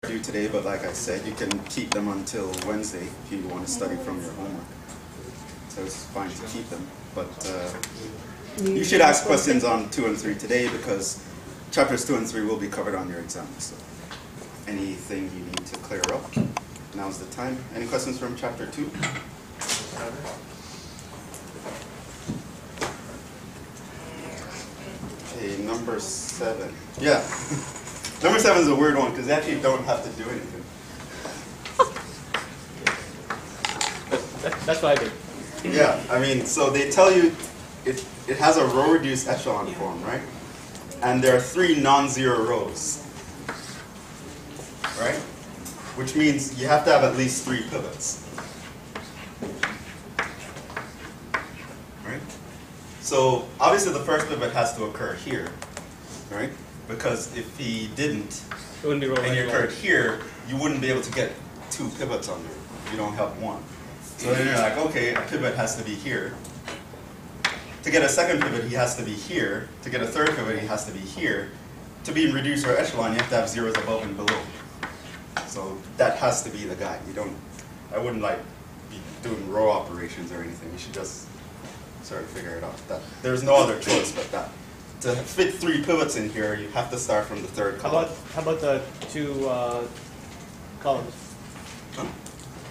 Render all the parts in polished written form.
do today, but like I said, you can keep them until Wednesday if you want to study from your homework. So it's fine to keep them, but you should ask questions on 2 and 3 today because chapters 2 and 3 will be covered on your exam. So anything you need to clear up, now's the time. Any questions from chapter 2? Okay, number 7. Yeah. Number 7 is a weird one because they actually don't have to do anything. That's what I did. Yeah, I mean, so they tell you it has a row-reduced echelon form, right? And there are 3 non-zero rows, right? Which means you have to have at least 3 pivots, right? So obviously the first pivot has to occur here, right? Because if he didn't, It wouldn't be row and he echelon. occurred here, you wouldn't be able to get 2 pivots on there. You don't have 1. So then you're like, okay, a pivot has to be here. To get a second pivot, he has to be here. To get a third pivot, he has to be here. To be in reduced or echelon, you have to have zeros above and below. So that has to be the guy. I wouldn't like be doing row operations or anything. You should just sort of figure it out. There's no other choice but that. To fit 3 pivots in here, you have to start from the third column. How about the 2 columns? Huh?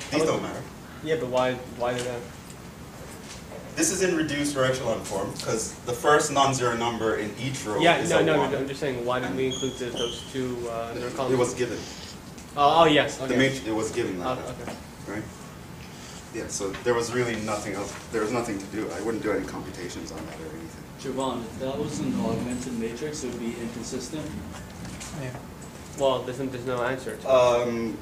These don't matter. Yeah, but why do that? This is in reduced or echelon form because the first non-zero number in each row Yeah, is no, a no, 1. I'm just saying, why did we include those 2 columns? It was given. Oh, yes, okay. It was given like that, Okay. right? Yeah, so there was really nothing else. There was nothing to do. I wouldn't do any computations on that or anything. Jhevon, if that was an augmented matrix, it would be inconsistent. Yeah. Well, there's no answer to it.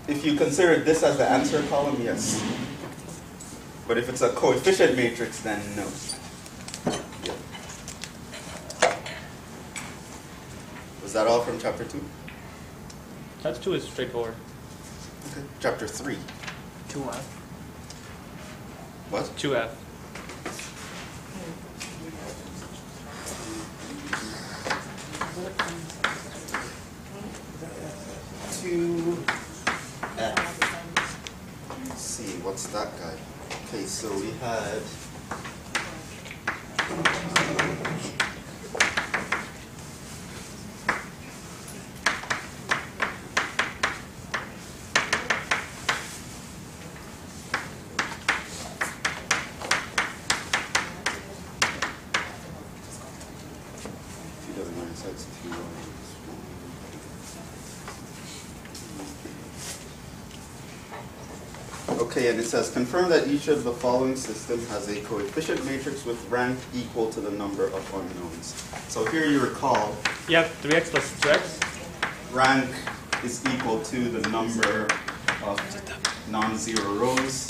If you consider this as the answer column, yes. But if it's a coefficient matrix, then no. Yeah. Was that all from chapter 2? Chapter 2 is straightforward. Okay. Chapter 3. 2F. What? 2F. Let's see, what's that guy? Okay, so we had okay, and it says, confirm that each of the following system has a coefficient matrix with rank equal to the number of unknowns. So here you recall, You have 3x plus 2x? rank is equal to the number of non-zero rows,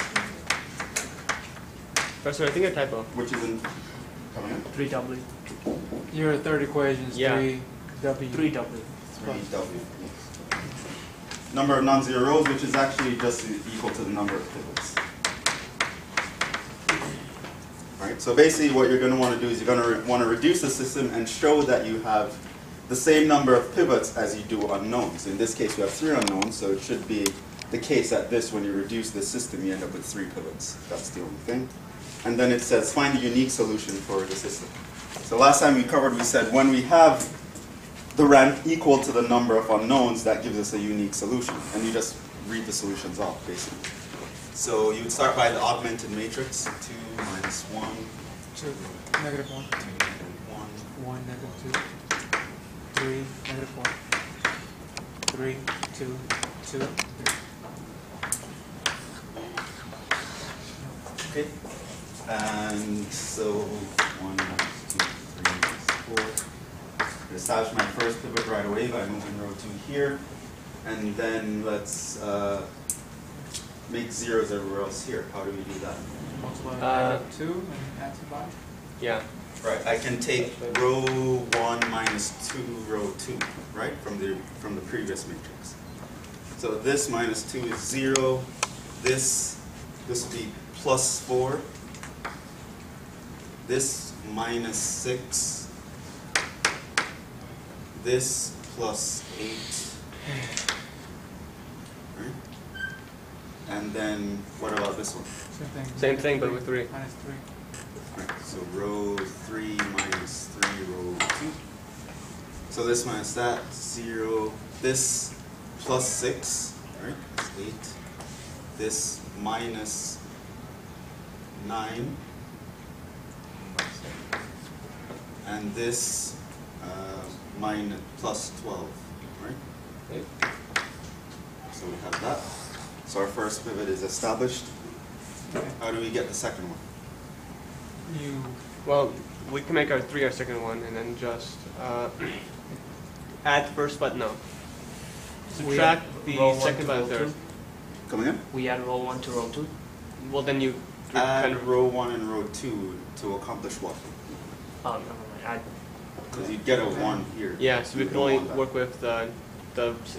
Professor, I think a typo. which is in, coming in? 3W. Your third equation is Yeah. 3W. 3W. 3W. Number of non-zero rows, which is actually just equal to the number of pivots. Right? So basically what you're going to want to do is you're going to want to reduce the system and show that you have the same number of pivots as you do unknowns. In this case, we have 3 unknowns, so it should be the case that when you reduce the system, you end up with 3 pivots. That's the only thing. And then it says, find a unique solution for the system. So last time we said when we have the rank equal to the number of unknowns, that gives us a unique solution. And you just read the solutions off, basically. So you would start by the augmented matrix, 2 minus 1, 2, negative 1, 2, negative 1, 1, negative 2, 3, negative 1, 3, 2, 2. Okay. And so 1 minus 2, 3 minus 4. Establish my first pivot right away by moving row 2 here. And then let's make zeros everywhere else here. How do we do that? Multiply by 2 and add to by. Yeah. Right, I can take row 1 minus 2, row 2, right, from the previous matrix. So this minus 2 is 0. This will be plus 4. This minus 6. This plus 8. And then what about this one? Same thing. Same thing, but with 3. Minus 3. Right, so row 3 minus 3, row 2. So this minus that, 0. This plus 6, right? That's 8. This minus 9. And this minus plus 12, right? Okay. So we have that. So our first pivot is established. Okay. How do we get the second one? Well, we can make our 3 our second one, and then just add first, but no. Subtract the row one second to by the row third. two. Come again? We add row 1 to row 2. Well, then you Add kind of row 1 and row 2 to accomplish what? Oh, never mind. Add. Because you get a 1 here. yeah. So we You can don't only want that. work with the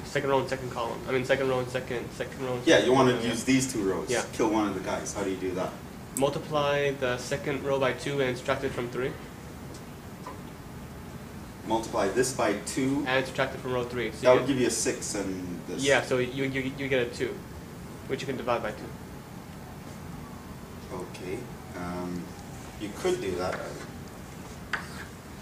second row and second column. I mean, second row and second row. And Yeah, you want second to row, use these 2 rows. Yeah. Kill one of the guys. How do you do that? Multiply the second row by 2 and subtract it from 3, Multiply this by 2. and subtract it from row 3. So That you would give you a 6 and this. yeah. So you get a 2, which you can divide by 2. Okay. You could do that.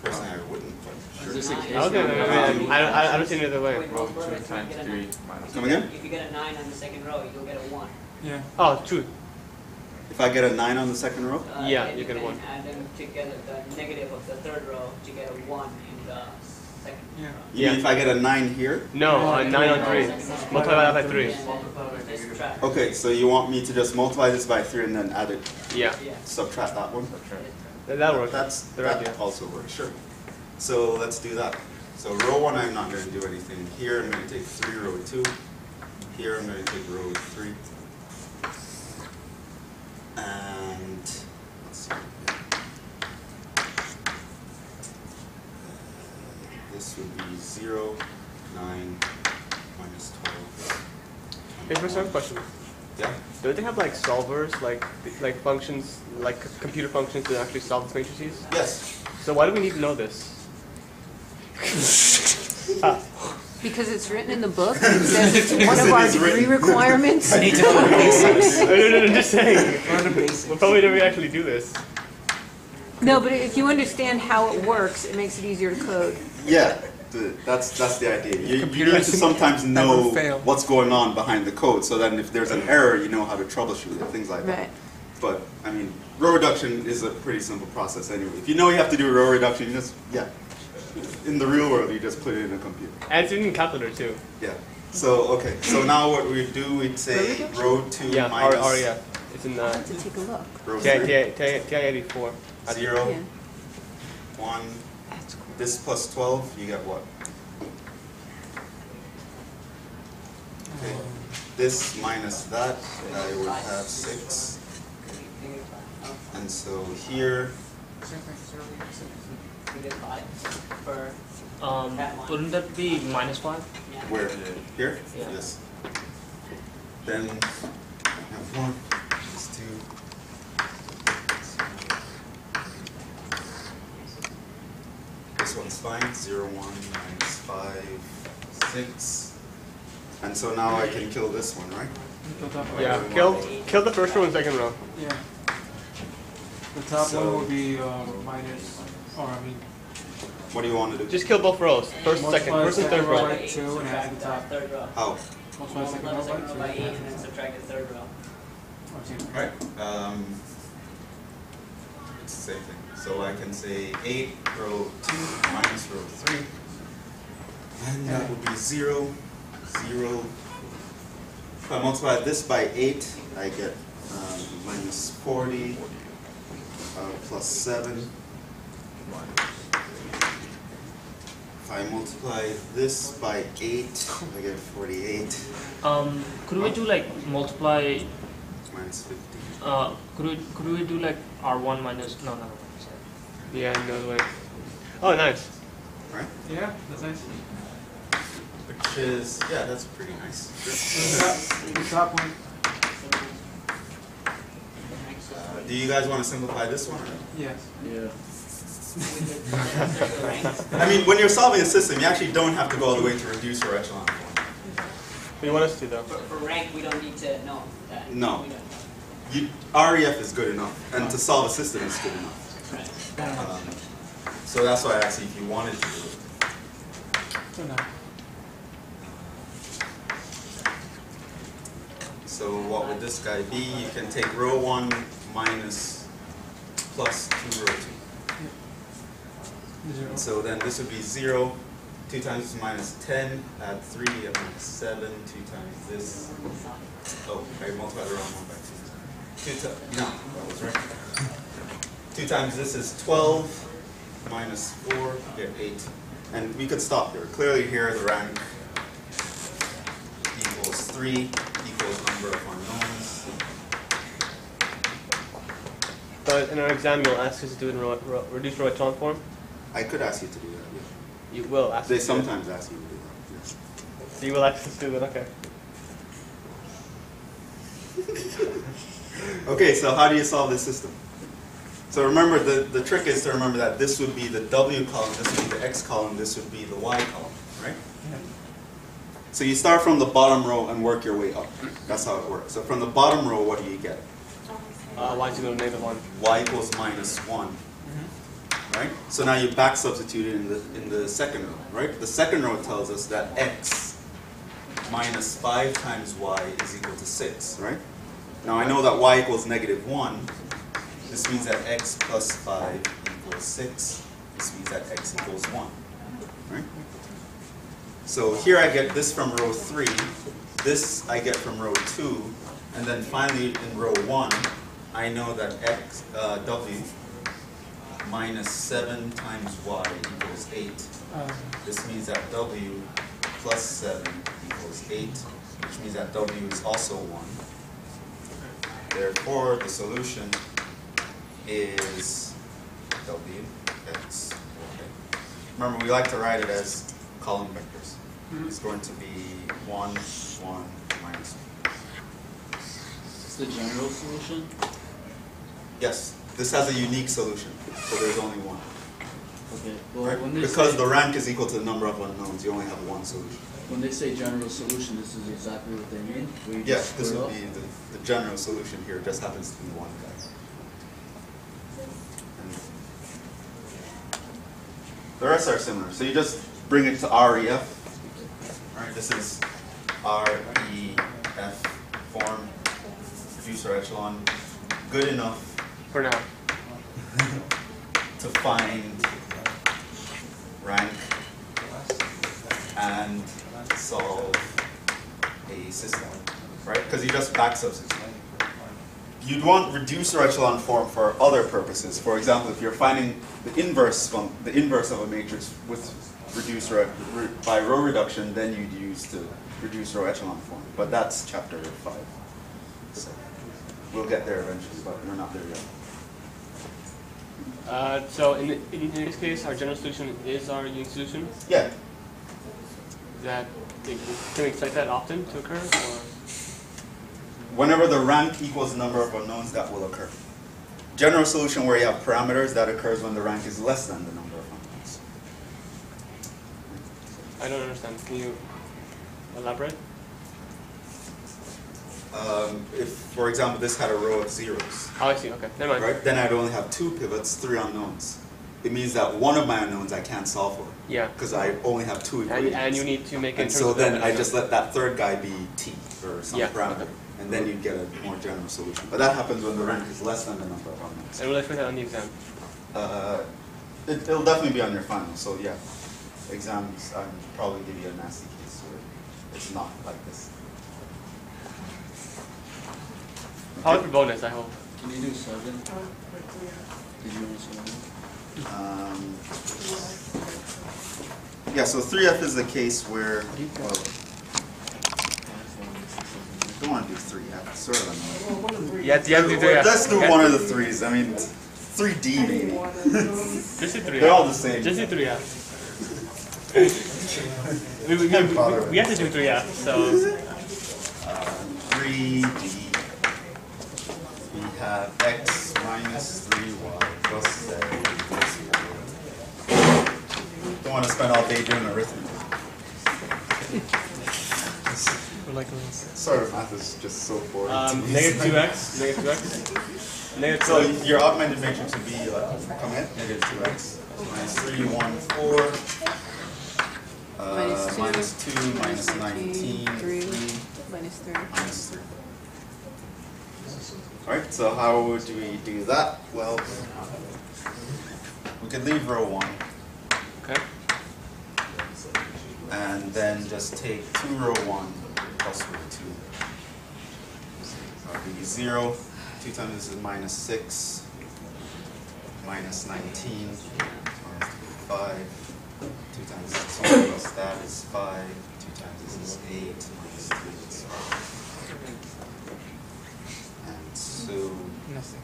Personally, I wouldn't, but Is sure. this a case Okay. where I don't see any other way. Wait, Row multiply 2 by times get a 3 nine. minus Come again? If you get a 9 on the second row, you'll get a 1. Yeah. Oh, 2. If I get a 9 on the second row? Yeah, Then you get a can 1. add them together, the negative of the third row, to get a 1 in the second Yeah. row. You mean if I get a 9 here? No, 9 on 3. Multiply that by 3. Just subtract. Okay, so you want me to just multiply this by 3 and then add it, Yeah, Yeah. subtract that one? that works. That idea. also works, sure. So let's do that. So row 1, I'm not going to do anything. Here, I'm going to take 3, row 2. Here, I'm going to take row 3. And let's see. This would be 0, 9, minus 12. Hey, first I have a question. Yeah? Don't they have like solvers, like functions, like computer functions that actually solve these matrices? Yes. So why do we need to know this? Because it's written in the book, it says it's one of our It is degree written. requirements. I need to know the basics. No, just saying. Learn the basics. We'll probably never actually do this. No, but if you understand how it works, it makes it easier to code. Yeah, that's the idea. You Computers need to sometimes know never fail. what's going on behind the code, so then if there's an error, you know how to troubleshoot it, things like that. Right. But, I mean, row reduction is a pretty simple process anyway. If you know you have to do row reduction, you just, yeah. In the real world, you just put it in a computer. And it's in calculator too. Yeah. So, okay. So now what we'd do, we'd say row 2 Yeah, minus yeah. It's in I'll have to take a look. row 3. TI-84. 0, Yeah. 1. That's cool. This plus 12, you get what? Okay. This minus that, I would have 6. And so here, You get 5 for that one. Wouldn't that be minus 5? Yeah. where? Here? Yeah. Yes. Then have 1, this 2. This one's fine. 0, 1, minus 5, 6. And so now I can kill this one, right? Yeah, kill the first row and second row. Yeah. The top So- one will be minus, or I mean, What do you want to do? Just kill both rows. First, multiply second, first and second third row row. by 2 and add the top. Third row. How? Multiply second Multiply row the second row by by 8 and 2. then subtract the third row. Right. It's the same thing. So I can say 8, row 2, minus row 3. And that would be 0, 0. If I multiply this by 8, I get minus 40, plus 7. If I multiply this by 8, I get 48, Could we do like multiply? minus 50. Could we do like R1 minus? No. Sorry. Yeah, no way. Oh, nice. Right? Yeah, that's nice. Which is, yeah, that's pretty nice. The top one. Do you guys want to simplify this one? Yes. Yeah. I mean, when you're solving a system, you actually don't have to go all the way to reduce or echelon form. What do you want us to, though? For rank, we don't need to know that. No. We don't know. REF is good enough, and to solve a system is good enough. Right. So that's why I asked you if you wanted to do it. So no. So what would this guy be? You can take row 1 minus plus 2 row 2. 0. So then this would be 0. 2 times this is minus 10. Add 3, and minus 7. 2 times this. Oh, I multiplied the wrong one by 2. No, that was right. 2 times this is 12. Minus 4, get 8. And we could stop here. Clearly here the rank equals 3 equals number of unknowns. But in our exam, you'll ask us to do it in reduced row echelon form? I could ask you to do that, yeah. You will ask They us to do it. sometimes ask you to do that. Yes. So you will ask us to do it, okay. Okay, so how do you solve this system? So remember, the trick is to remember that this would be the W column, this would be the X column, this would be the Y column, right? Yeah. So you start from the bottom row and work your way up. That's how it works. So from the bottom row, what do you get? Y is equal to -1. Y equals minus 1. Right? So now you back substitute it in the second row, right? The second row tells us that X minus 5 times Y is equal to 6, right? Now I know that Y equals -1. This means that X plus 5 equals 6. This means that X equals 1, right? So here I get this from row 3. This I get from row 2. And then finally in row 1, I know that X, W minus 7 times Y equals 8. This means that W plus 7 equals 8, which means that W is also 1. Therefore, the solution is W, X. Okay. Remember, we like to write it as column vectors. It's going to be 1, 1, minus 1. It's the general solution. Yes, this has a unique solution, so there's only one. Okay. Well, Right? when they Because say, the rank is equal to the number of unknowns, you only have one solution. when they say general solution, this is exactly what they mean. Where you Yes, just this split would up? be the general solution here. It just happens to be one guy. And the rest are similar. So you just bring it to REF. All right, this is REF form, reducer echelon. Good enough For now. to find rank and solve a system, right? Because you just back substitute. You'd want reducer echelon form for other purposes. For example, if you're finding the inverse of a matrix with reducer by row reduction, then you'd use the reduce row echelon form. But that's chapter 5. So we'll get there eventually, but we're not there yet. So in this case, our general solution is our unique solution. Yeah. That can we expect that often to occur, or Whenever the rank equals the number of unknowns, that will occur. General solution where you have parameters, that occurs when the rank is less than the number of unknowns. I don't understand. Can you elaborate? If, for example, this had a row of zeros, Oh, I see. Okay, never mind. right? Then I'd only have 2 pivots, 3 unknowns. It means that one of my unknowns I can't solve for. Yeah. Because I only have 2 equations. And you need to make it. And so then I just let that third guy be T or some Yeah, parameter. okay. And then you get a more general solution. But that happens when the rank is less than the number of unknowns. And we'll expect that on the exam. It'll definitely be on your final. So yeah, exams, I'll probably give you a nasty case where it's not like this. Probably for bonus, I hope. Can you do 7? Did you answer that? Yeah, so 3F is the case where, well, I don't want to do 3F, it's sort of annoying. Yeah, you have to do that. Let's do one of the 3s. I mean, 3D maybe. Just do 3. They're all the same. Just do 3, yeah. we have to do 3, yeah. So 3D. We have x minus 3y plus z equals 0. Don't want to spend all day doing arithmetic. for like a little. Sorry, math is just so boring. to me. Negative 2x. Negative 2x. Negative So 2x. your augmented matrix would be come in, negative 2x. Minus 3, 1, 4. Minus 2, minus 19, 3, minus 3. minus 3. Alright, so how would we do that? Well, we could leave row 1 Okay. and then just take 2 row 1 plus row 2. So that would be 0. 2 times this is minus 6, minus 19, minus 5. 2 times this is 2 plus that is 5. 2 times this is 8, minus 3 is 5. And so Nothing.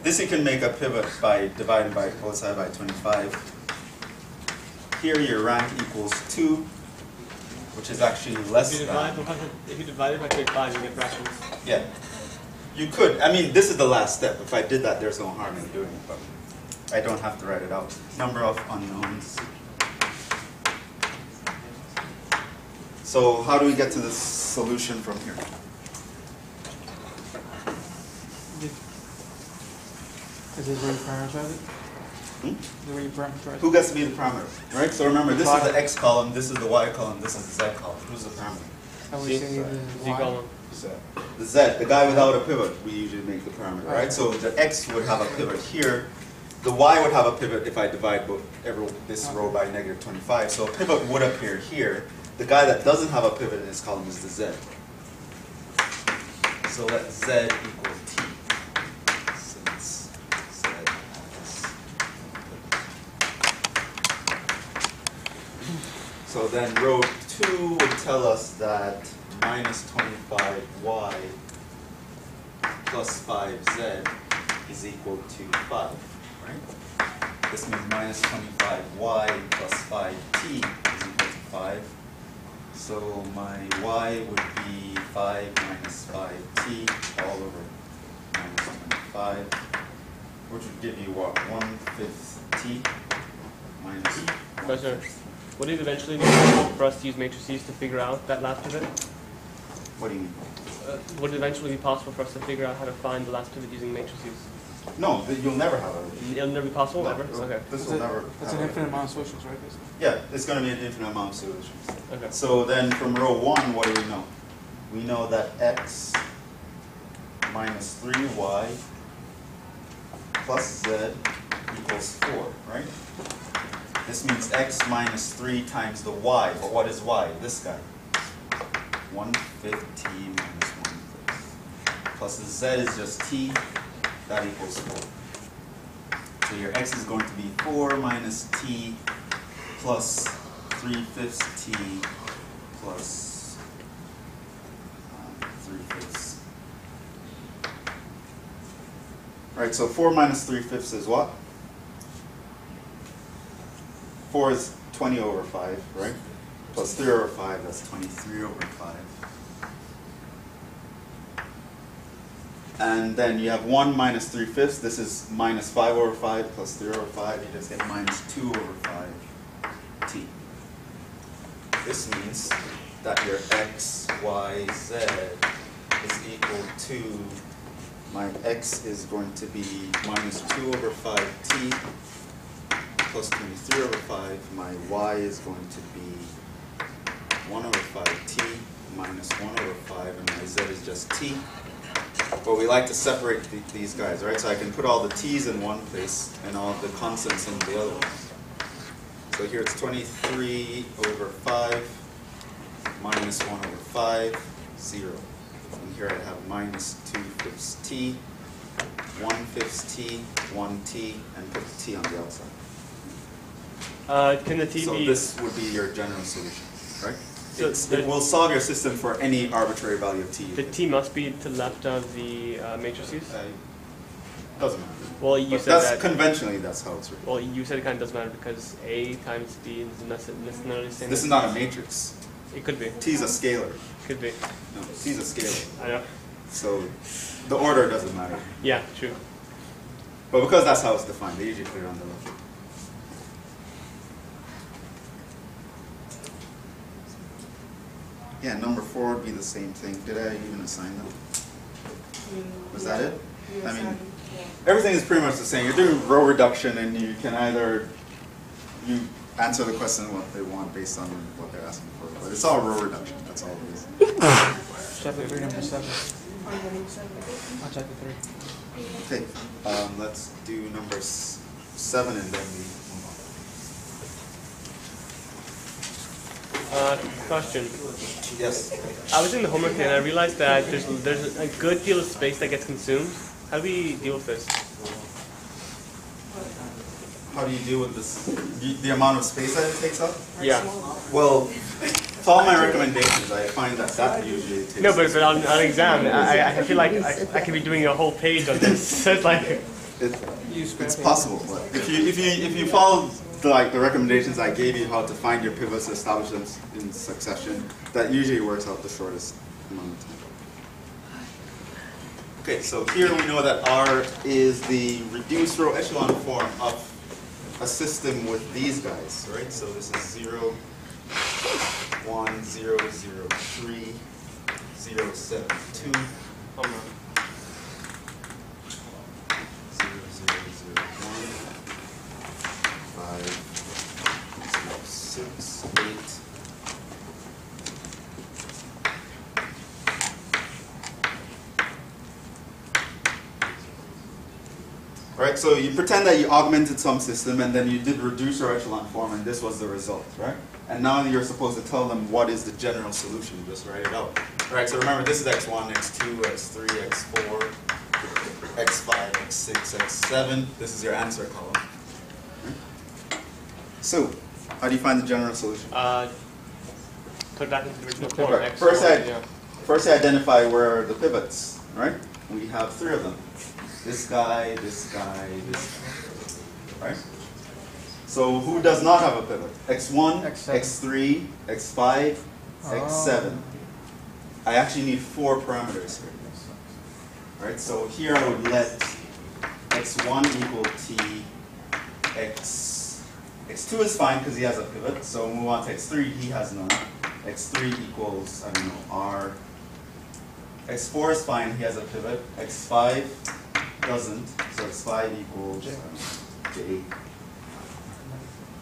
this you can make a pivot by dividing by both sides by 25. Here your rank equals 2, which is actually less If you divide it by 25, you get fractions. Yeah. You could. I mean, this is the last step. If I did that, there's no harm in doing it, but I don't have to write it out. Number of unknowns. So how do we get to this solution from here? Is this where you parameterize it? Hmm? Is this where you parameterize it? Who gets to be the parameter? Right? So remember, this is the x column, this is the y column, this is the z column. Who's the parameter? Are we saying Z column. The z, the guy without a pivot, we usually make the parameter, right? So the x would have a pivot here. The y would have a pivot if I divide this row by negative 25. So a pivot would appear here. The guy that doesn't have a pivot in his column is the z. So let z equal t. Since z has. So then row 2 would tell us that minus 25y plus 5z is equal to 5, right? This means minus 25y plus 5t is equal to 5. So my y would be 5 minus 5t all over minus 25, which would give you what, 1/5 t minus 1/5. Would it eventually be possible for us to use matrices to figure out that last pivot? What do you mean? Would it eventually be possible for us to figure out how to find the last pivot using matrices? No, you'll never have a. It'll never be possible, No, ever? Okay. This will never. It's have an a- infinite amount of solutions, right? Basically. Yeah, it's going to be an infinite amount of solutions. Okay. So then from row 1, what do we know? We know that x minus 3y plus z equals 4, right? This means x minus 3 times the y. But what is y? This guy. 1/5 t minus 1/5. Plus the z is just t. That equals 4. So your x is going to be 4 minus t plus 3/5 t plus 3/5. All right, so 4 minus 3/5 is what? 4 is 20 over 5, right? Plus 3 over 5, that's 23 over 5. And then you have 1 minus 3/5. This is minus 5 over 5 plus 3 over 5. You just get minus 2 over 5 t. This means that your x, y, z is equal to, my x is going to be minus 2 over 5t plus 23 over 5. My y is going to be 1 over 5t minus 1 over 5, and my z is just t. But we like to separate these guys, right? So I can put all the t's in one place and all the constants in the other one. So here it's 23 over 5 minus 1 over 5, 0. And here I have minus 2/5 t, 1/5 t, 1 t, and put the t on the outside. Can the t So be... this would be your general solution, right? So It will solve your system for any arbitrary value of t. The t must be to the left of the matrices? Doesn't matter. Well, you But said that's that... conventionally that's how it's written. Well, you said it kind of doesn't matter because a times b is necessarily the same. This is not a matrix. It could be. T is a scalar. Could be. No, T is a scalar. I know. So the order doesn't matter. Yeah, true. But because that's how it's defined, they usually put it on the left. Yeah, number 4 would be the same thing. Did I even assign them? Was that it? I mean, everything is pretty much the same. You're doing row reduction, and you can either you answer the question what they want based on what they're asking for. But it's all row reduction. That's all it is. Chapter 3, number 7. On chapter 3. Okay, let's do number 7, and then we move Question. on. Yes. I was in the homework and I realized that there's a good deal of space that gets consumed. How do we deal with this? How do you deal with this? The amount of space that it takes up? Yeah. Well, with all my recommendations, I find that usually takes. No, but on exam, I feel like I could be doing a whole page on this. So it's like It's possible, but if you follow the recommendations I gave you, how to find your pivots, establish them in succession, that usually works out the shortest amount of time. Okay, so here we know that R is the reduced row echelon form of a system with these guys, right? So this is 0, 1, 0, 0, 3, 0, 7, 2. 6, 8. Right, so you pretend that you augmented some system and then you did reducer echelon form and this was the result, right? And now you're supposed to tell them what is the general solution, just write it out. Right, so remember this is x1, x2, x3, x4, x5, x6, x7. This is your answer column. So, how do you find the general solution? Put it back into the original form. Right. First I identify where are the pivots, right? We have 3 of them. This guy, this guy, this guy, right? So who does not have a pivot? X1, X3, X5, X7. I actually need 4 parameters here. Right? So here I would let X1 equal T, X2 is fine because he has a pivot. So when we move on to X3, he has none. X3 equals, I don't know, R. X4 is fine, he has a pivot. X5 doesn't, so X5 equals J.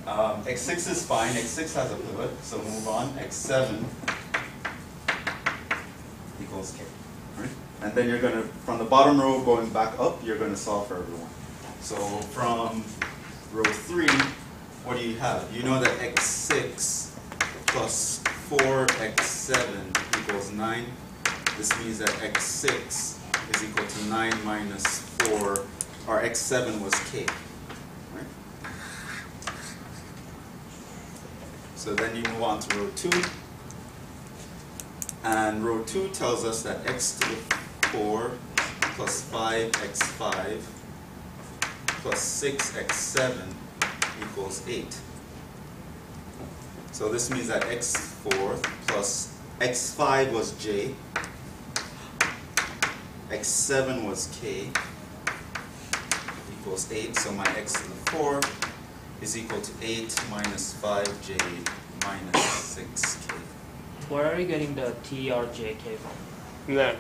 X6 is fine, X6 has a pivot, so move on. X7 equals K. Right? And then you're going to, from the bottom row going back up, you're going to solve for everyone. So from row 3, what do you have? You know that X6 plus 4X7 equals 9. This means that X6 is equal to 9 minus 4, or X7 was K. Right? So then you move on to row 2. And row 2 tells us that x to the 4 plus 5x5 plus 6x7 equals 8. So this means that x4 plus x5 was j, x7 was k, equals 8. So my x to the 4 is equal to 8 minus 5j minus 6k. Where are you getting the T or JK from? No.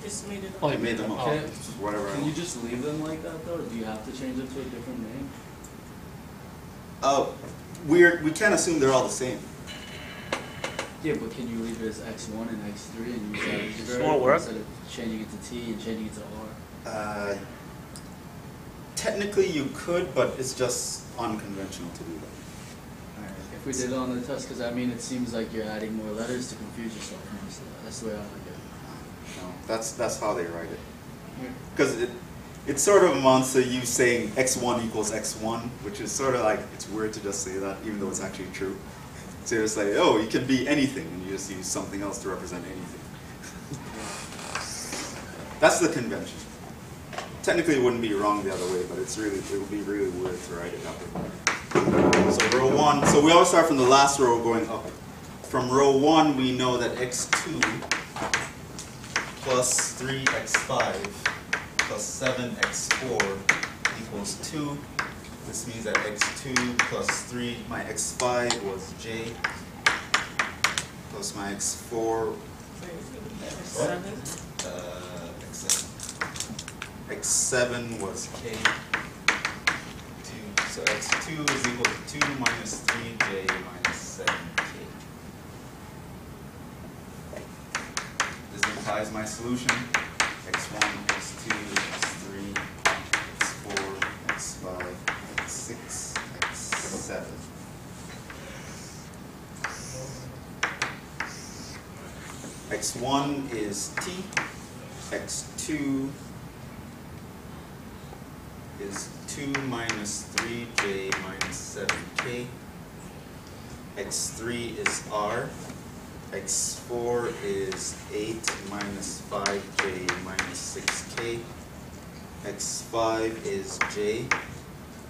Just made it up. Oh, I made them up. Okay. Whatever. Can you just leave them like that though, or do you have to change them to a different name? We can't assume they're all the same. Yeah, but can you leave it as x1 and x3 and use that as your Won't work. instead of changing it to t and changing it to r? Technically you could, but it's just unconventional to do that. If we did it on the test, because I mean it seems like you're adding more letters to confuse yourself. That's the way I like it. No, that's how they write it. Because it sort of amounts to you saying x1 equals x1, which is sort of like, it's weird to just say that, even though it's actually true. So you're just like, oh, it could be anything, and you just use something else to represent anything. That's the convention. Technically, it wouldn't be wrong the other way, but it would be really weird to write it that way. So row 1, so we always start from the last row going up. From row 1, we know that x2 plus 3x5 plus 7x4 equals 2. This means that x2 plus 3, my x5 was j, plus was my x4? X7? X7 was k. 2. So x2 is equal to 2 minus 3j minus 7k. This implies my solution. x1, x2, x3, x4, x5, x6, x7. x1 is t, x2 is 2 minus 3j minus 7k, x3 is r, x4 is 8 minus 5j minus 6k, x5 is j,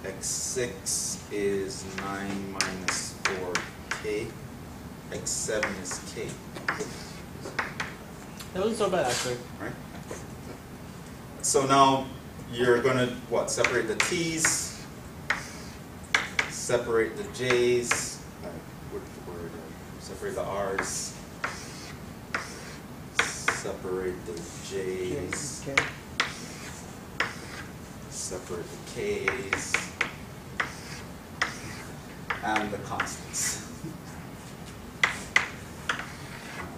x6 is 9 minus 4k, x7 is k. That wasn't so bad, actually. Right? So now you're going to, what, separate the t's, separate the j's, separate the r's, separate the j's, separate the k's, and the constants.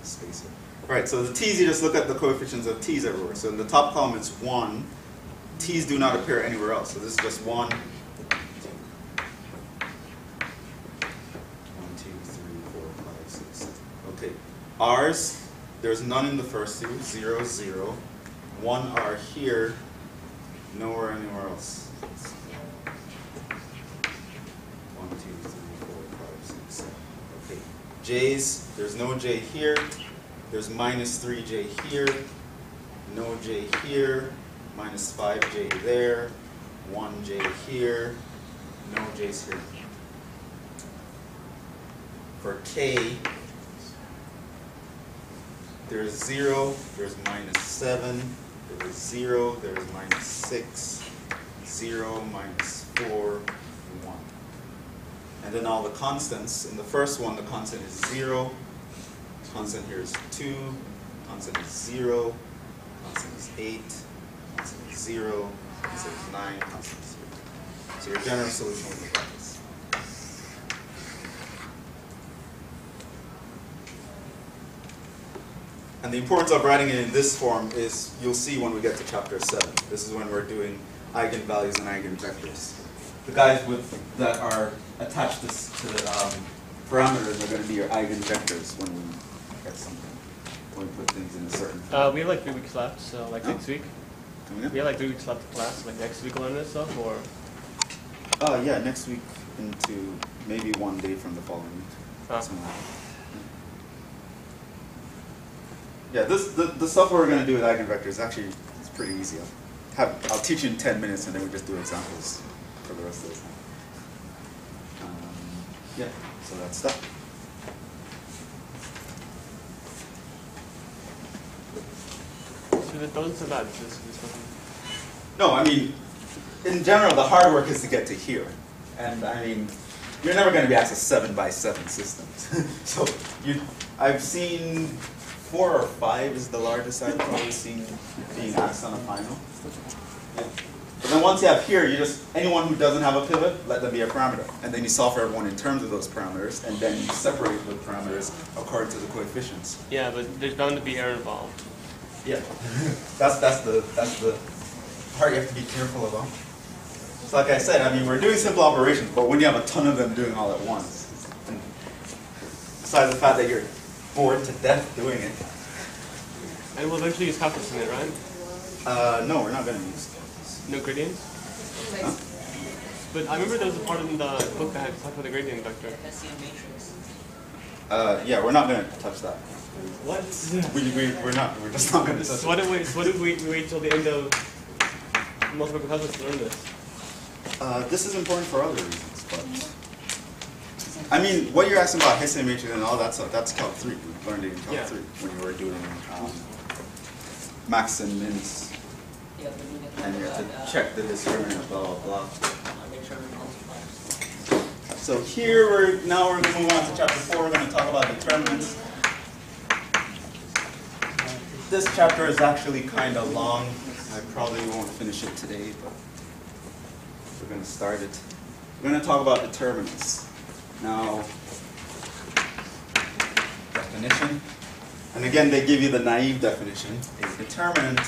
Space it. Right, so the t's, you just look at the coefficients of t's everywhere. So in the top column it's 1. T's do not appear anywhere else. So this is just 1, 2, 3, 4, 5, 6, 7. Okay. R's, there's none in the first two. 0, 0. 1 R here, nowhere anywhere else. 1, 2, 3, 4, 5, 6, 7. Okay. J's, there's no J here. There's minus 3j here, no j here, minus 5j there, 1j here, no j's here. For k, there's 0, there's minus 7, there's 0, there's minus 6, 0, minus 4, 1. And then all the constants. In the first one, the constant is 0. Constant here is 2, constant is 0, constant is 8, constant is 0, constant is 9, constant is 0. So your general solution will look like this. And the importance of writing it in this form is, you'll see when we get to chapter 7. This is when we're doing eigenvalues and eigenvectors. The guys that are attached to the parameters are going to be your eigenvectors when we get something, when we put things in a certain form. We have like 3 weeks left, so like next week. Coming up? We have like 3 weeks left of class, like next week we'll learn this stuff, or? Yeah, next week into maybe 1 day from the following week. Something like that. Yeah, the stuff we're going to do with eigenvectors actually it's pretty easy. I'll teach you in 10 minutes and then we just do examples for the rest of the time. Yeah, so that's that. So that doesn't so bad. This No, I mean, in general, the hard work is to get to here. And I mean, you're never going to be asked a 7x7 systems. So I've seen 4 or 5 is the largest I've probably seen being asked on a final. Yeah. But then once you have here, you just, anyone who doesn't have a pivot, let them be a parameter. And then you solve for everyone in terms of those parameters, and then you separate the parameters according to the coefficients. Yeah, but there's bound to be error involved. Yeah, that's the part you have to be careful about. So like I said, I mean, we're doing simple operations, but when you have a ton of them doing all at once, and besides the fact that you're bored to death doing it. And we'll eventually use calculus in it, right? No, we're not going to use calculus. No gradients? Huh? But I remember there was a part in the book that had talked about the gradient vector. Hessian matrix. Yeah, we're not going to touch that. What? We're not. We're just not going to touch So what if we wait till the end of multiple calculus to learn this? This is important for other reasons, but I mean, what you're asking about Hessian matrix and all that stuff, that's Calc 3. We learned it in Calc 3 when you were doing max and mins, Yeah, but you and you have to check the determinant, blah, blah, blah. determinant multipliers. So here, we're going to move on to chapter 4. We're going to talk about determinants. this chapter is actually kind of long. I probably won't finish it today, but we're going to start it. We're going to talk about determinants. Now, definition. And again, they give you the naive definition. A determinant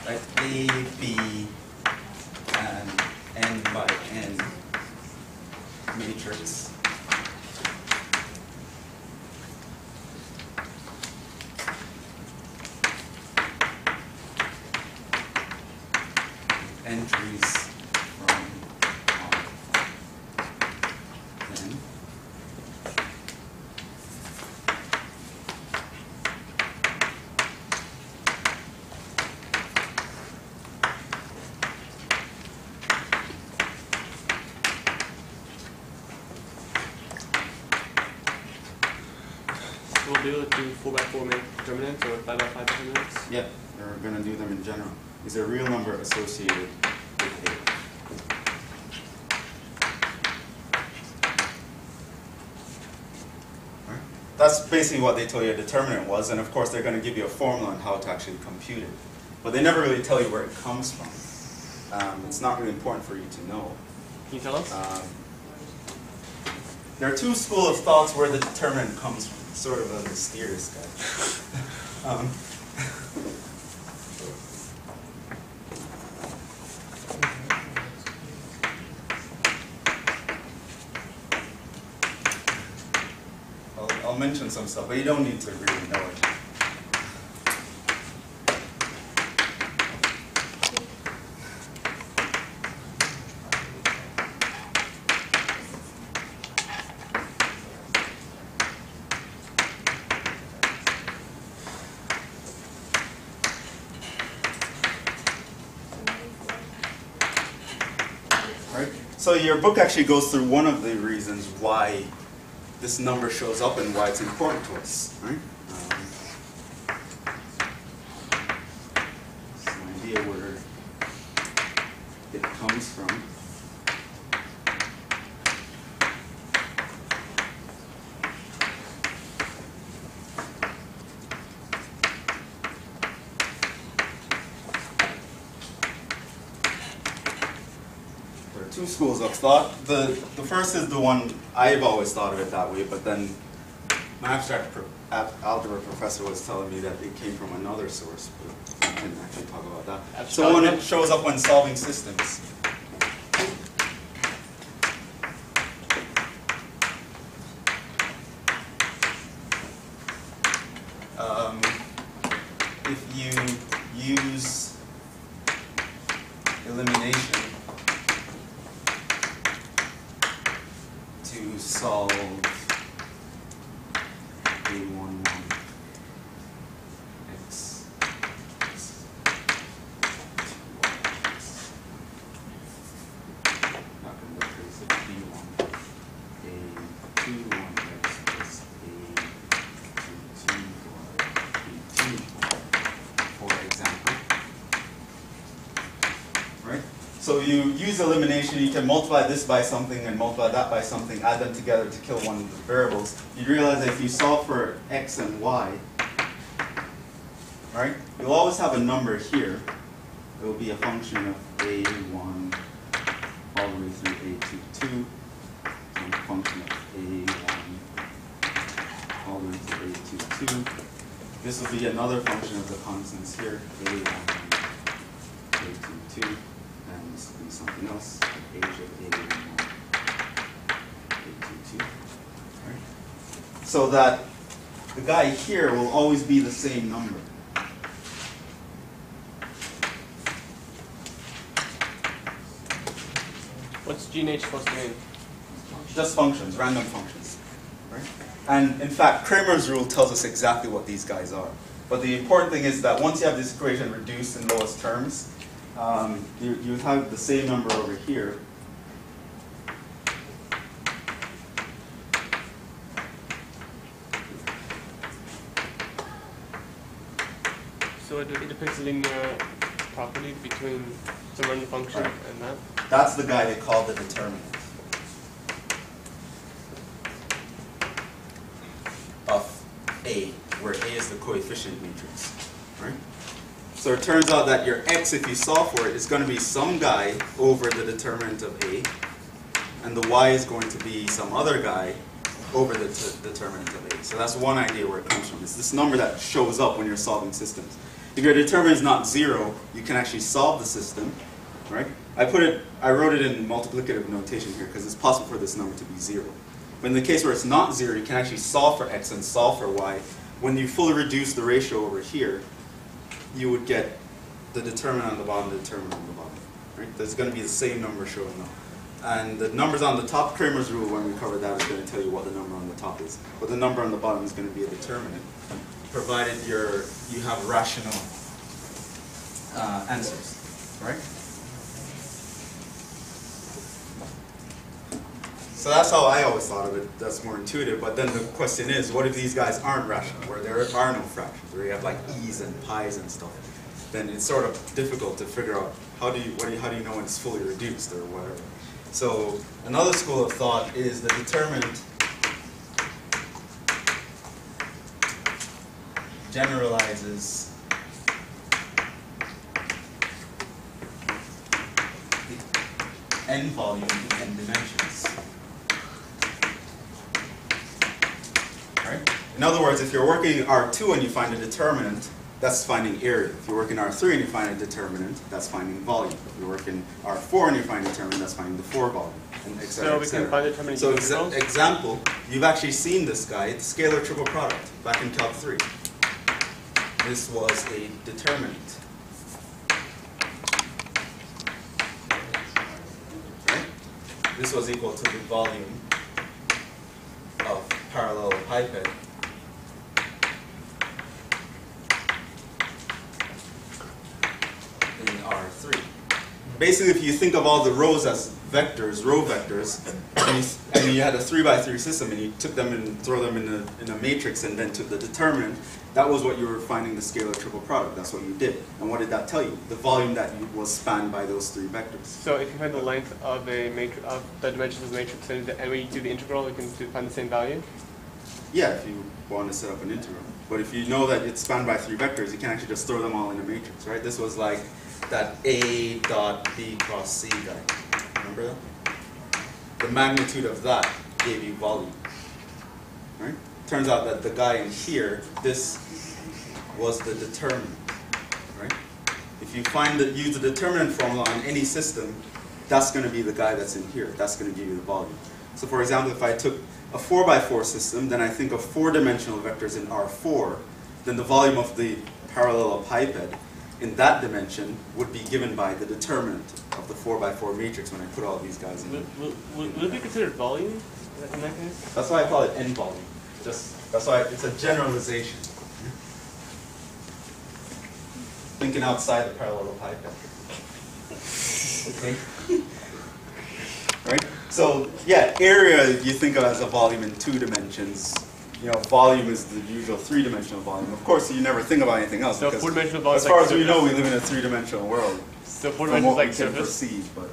right, A, B, and n by n matrix entries from n. We'll be able to do 4x4 determinants or 5x5 determinants. Yeah, we're going to do them in general. Is a real number associated with A. Right? That's basically what they told you a determinant was, and of course they're going to give you a formula on how to actually compute it. But they never really tell you where it comes from. It's not really important for you to know. Can you tell us? There are two schools of thoughts where the determinant comes from. Sort of a mysterious guy. I'll mention some stuff, but you don't need to really know it. So your book actually goes through one of the reasons why this number shows up and why it's important to us. Right? Some idea where it comes from. Two schools of thought. The first is the one I've always thought of it that way, but then my abstract algebra professor was telling me that it came from another source, but we didn't actually talk about that. So when it shows up when solving systems. If you use elimination to solve A11 x 2y. Not going to replace it. B1 A21 x plus A22y B2, for example. Right? So you use elimination, you can multiply this by something and multiply that by something, add them together to kill one of the variables. You realize that if you solve for x and y, right, you'll always have a number here. It will be a function of a1 all the way through a22, and a function of a1 all the way through a22. This will be another function of the constants here, a1, a22. And this will be something else, h of a1, a22. Right? So that the guy here will always be the same number. What's G and H supposed to mean? Just functions, random functions. Right? And in fact, Kramer's rule tells us exactly what these guys are. But the important thing is that once you have this equation reduced in lowest terms, you have the same number over here. So it depicts a linear property between some random function and that? That's the guy they call the determinant. A, where A is the coefficient matrix, right? So it turns out that your X, if you solve for it, is going to be some guy over the determinant of A, and the Y is going to be some other guy over the determinant of A. So that's one idea where it comes from. It's this number that shows up when you're solving systems. If your determinant is not 0, you can actually solve the system, right? I wrote it in multiplicative notation here because it's possible for this number to be 0. But in the case where it's not 0, you can actually solve for X and solve for Y. When you fully reduce the ratio over here, you would get the determinant on the bottom, the determinant on the bottom, right? There's going to be the same number showing up. And the numbers on the top, Kramer's rule, when we cover that, is going to tell you what the number on the top is. But the number on the bottom is going to be a determinant, provided you have rational answers, right? So that's how I always thought of it. That's more intuitive. But then the question is, what if these guys aren't rational, where there are no fractions, where you have like e's and pi's and stuff? Then it's sort of difficult to figure out how do you know when it's fully reduced or whatever. So another school of thought is the determinant generalizes the n volume in n dimensions. Right? In other words, if you're working R2 and you find a determinant, that's finding area. If you're working R3 and you find a determinant, that's finding volume. If you're working R4 and you find a determinant, that's finding the 4 volume, and et cetera, So we can find determinants. So example, you've actually seen this guy, it's scalar triple product, back in Calc 3. This was a determinant. Right? This was equal to the volume of parallelepiped in R3. Basically, if you think of all the rows as vectors, row vectors, and you had a 3x3 system and you took them and throw them in a matrix and then took the determinant, that was what you were finding the scalar triple product. That's what you did. And what did that tell you? The volume that was spanned by those 3 vectors. So if you find the length of a matrix, of the dimensions of the matrix, and we do the integral, we can find the same value? Yeah, if you want to set up an integral. But if you know that it's spanned by 3 vectors, you can actually just throw them all in a matrix, right? This was like that A dot B cross C guy. Remember that? The magnitude of that gave you volume, right? Turns out that the guy in here, this was the determinant, right? If you use the determinant formula on any system, that's going to be the guy that's in here. That's going to give you the volume. So for example, if I took a 4x4 system, then I think of 4-dimensional vectors in R4, then the volume of the parallelepiped in that dimension would be given by the determinant of the 4x4 matrix when I put all these guys in. Would it be considered volume in that case? That's why I call it n volume. That's why it's a generalization. Thinking outside the parallelepiped. Okay. Right? So yeah, area you think of as a volume in 2 dimensions. You know, volume is the usual 3-dimensional volume. Of course, you never think about anything else. So 4-dimensional volume. As far as we know, we live in a 3-dimensional world. So 4 dimensions is like surface. Perceive, but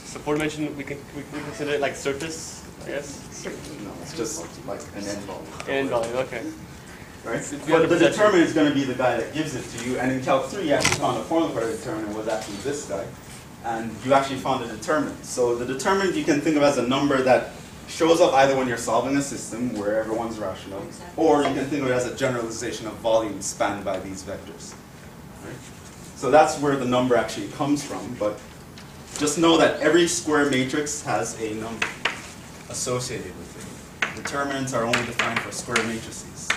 so 4 dimension we consider it like surface, I guess. no, it's just like an n volume. N volume, okay. Right? But the determinant is going to be the guy that gives it to you. And in Calc 3, you actually found a formula for the determinant was actually this guy. And you actually found a determinant. So the determinant you can think of as a number that shows up either when you're solving a system where everyone's rational, or you can think of it as a generalization of volume spanned by these vectors. Right? So that's where the number actually comes from. But just know that every square matrix has a number associated with it. Determinants are only defined for square matrices.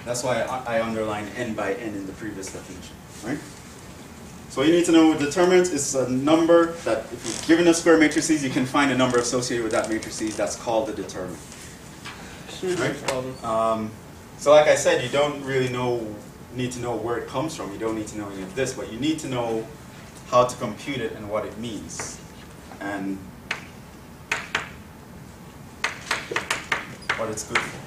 That's why I underlined n by n in the previous definition, right? So what you need to know with determinants is a number that, if you're given a square matrices, you can find a number associated with that matrices. That's called the determinant. Right? So like I said, you don't really need to know where it comes from. You don't need to know any of this, but you need to know how to compute it and what it means, and what it's good for.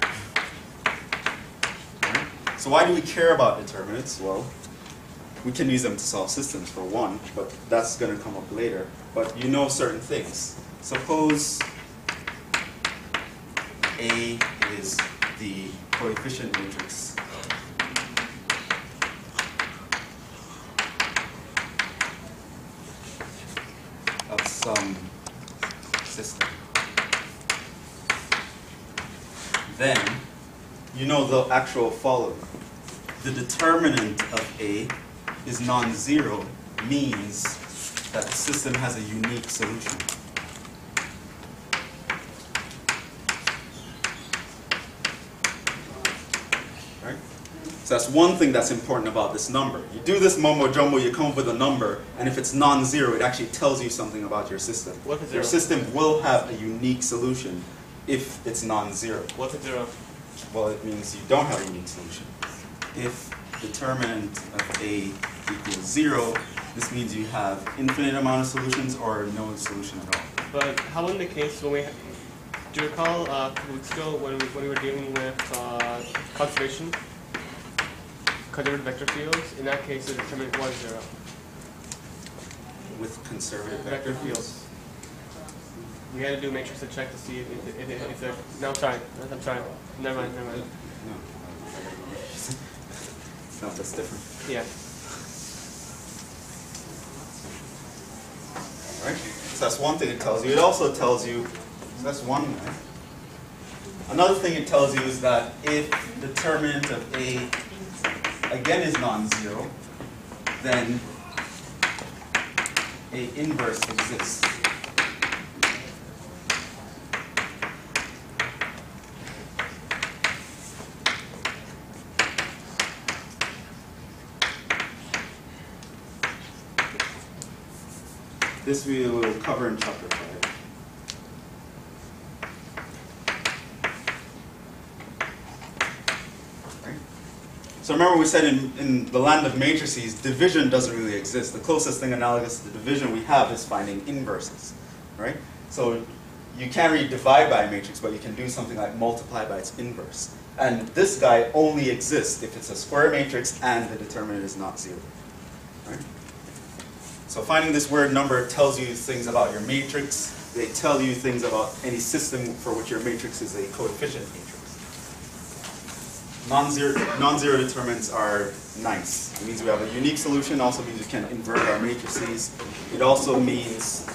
So why do we care about determinants? Well, we can use them to solve systems for one, but that's going to come up later. But you know certain things. Suppose A is the coefficient matrix of some system. Then you know the actual following. The determinant of A is non-zero, means that the system has a unique solution. Right? So that's one thing that's important about this number. You do this mumbo jumbo, you come up with a number, and if it's non-zero, it actually tells you something about your system. What is your zero? system will have a unique solution if it's non-zero. What's a 0? Well, it means you don't have a unique solution. If determinant of A equals 0, this means you have infinite amount of solutions or no solution at all. But how about in the case when we, do you recall a couple weeks ago when we were dealing with conservation, conservative vector fields? In that case, the determinant was 0. With conservative Vector fields. We had to do a matrix to check to see if they're. No, I'm sorry. Never mind. No. No, that's different. Yeah. Right? So that's one thing it tells you. It also tells you, so that's one way. Another thing it tells you is that if determinant of A again is non-zero, then A inverse exists. This we will cover in chapter 5. Right? So remember we said in the land of matrices, division doesn't really exist. The closest thing analogous to division we have is finding inverses. Right? So you can't really divide by a matrix, but you can do something like multiply by its inverse. And this guy only exists if it's a square matrix and the determinant is not 0. Right? So finding this weird number tells you things about your matrix. They tell you things about any system for which your matrix is a coefficient matrix. Non-zero determinants are nice. It means we have a unique solution. Also means we can invert our matrices. It also means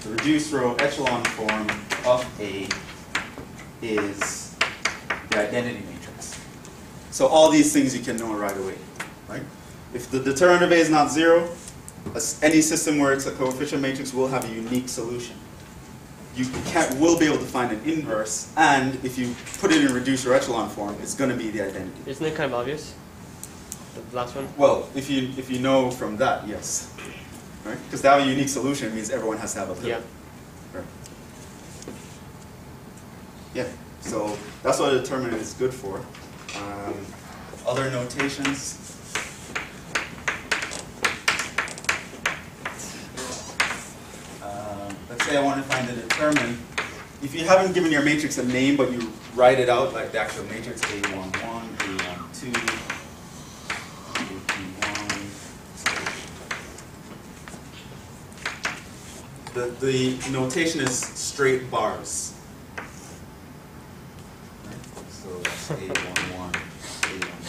the reduced row echelon form of A is the identity matrix. So all these things you can know right away. Right? If the determinant of A is not 0, any system where it's a coefficient matrix will have a unique solution. You will be able to find an inverse, and if you put it in reduced or echelon form, it's going to be the identity. Isn't it kind of obvious? The last one? Well, if you know from that, yes. Right? Because to have a unique solution means everyone has to have a pivot. Yeah. Right. Yeah. So that's what a determinant is good for. Other notations. Let's say I want to find the determinant. If you haven't given your matrix a name, but you write it out like the actual matrix, A11, A12, A21. The notation is straight bars. Right? So that's A11, A12.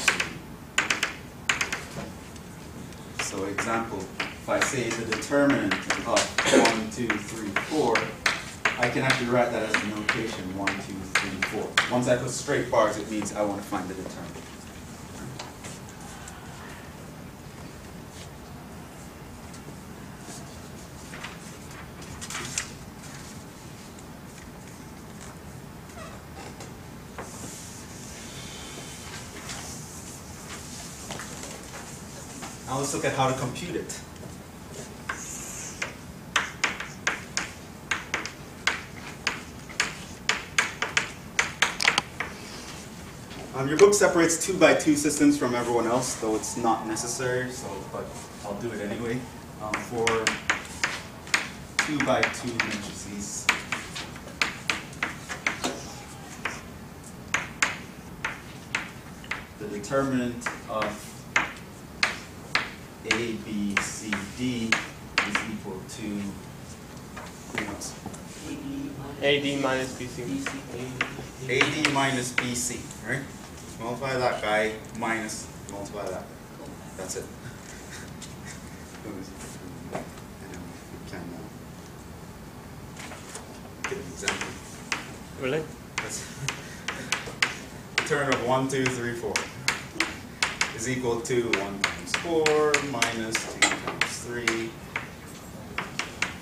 So example. If I say the determinant of 1, 2, 3, 4, I can actually write that as a notation 1, 2, 3, 4. Once I put straight bars, it means I want to find the determinant. Now let's look at how to compute it. Your book separates 2 by 2 systems from everyone else, though it's not necessary, but I'll do it anyway. For 2 by 2 matrices, determinant of A, B, C, D is equal to AD minus BC. AD minus BC, right? Multiply that guy minus multiply that guy. That's it. And then we can get an example. Really? Determinant of 1, 2, 3, 4 is equal to 1 times 4 minus 2 times 3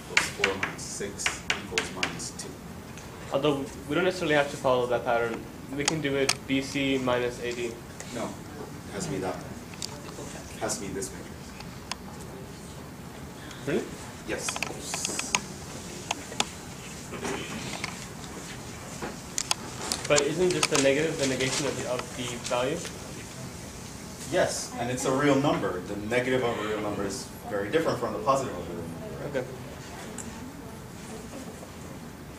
plus 4 minus 6 equals minus 2. Although we don't necessarily have to follow that pattern. We can do it BC minus AD. No, it has to be that. It has to be this matrix. Really? Yes. But isn't just the negative the negation of the value? Yes, and it's a real number. The negative of a real number is very different from the positive of a real number. Right? Okay.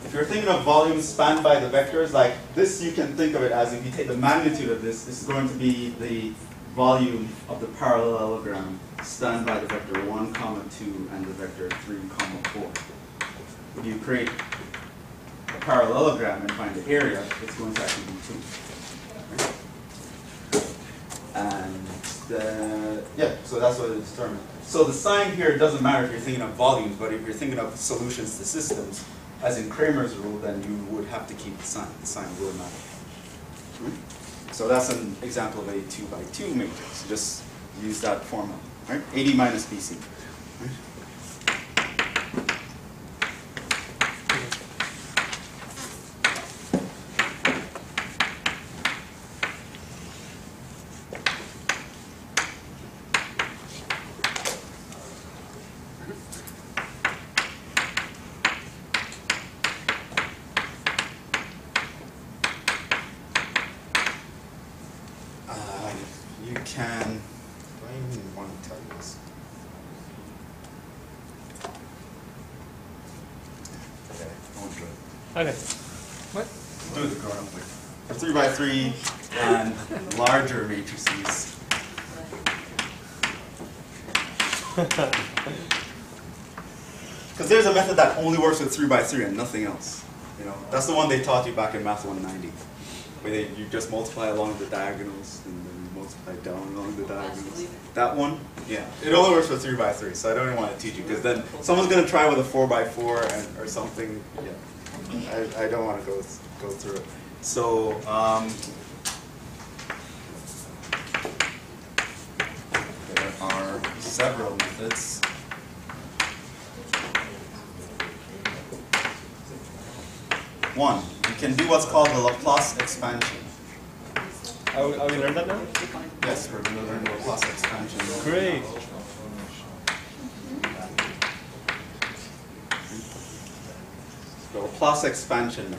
If you're thinking of volumes spanned by the vectors, like this, you can think of it as if you take the magnitude of this is going to be the volume of the parallelogram spanned by the vector 1, 2, and the vector 3, 4. If you create a parallelogram and find the area, it's going to actually be 2. Right? And yeah, so that's what it's determined. So the sign here doesn't matter if you're thinking of volumes, but if you're thinking of solutions to systems, as in Kramer's rule, then you would have to keep the sign. The sign will matter. So that's an example of a 2 by 2 matrix. Just use that formula, right? AD minus BC. Right? You can, I even want to tell you this. Okay, I won't do it. Okay. What? Do it the grown up way. For 3 by 3 and larger matrices. Because there's a method that only works with 3 by 3 and nothing else. You know, that's the one they taught you back in Math 190, where you just multiply along the diagonals and then you multiply down along the diagonals. That one, yeah, it only works for 3 by 3, so I don't even want to teach you because then someone's going to try with a 4 by 4 or something. Yeah, I don't want to go through it. So there are several methods. One, you can do what's called the Laplace expansion. Are we learned that now? Yes, we're going to learn Laplace expansion. Great. The Laplace expansion.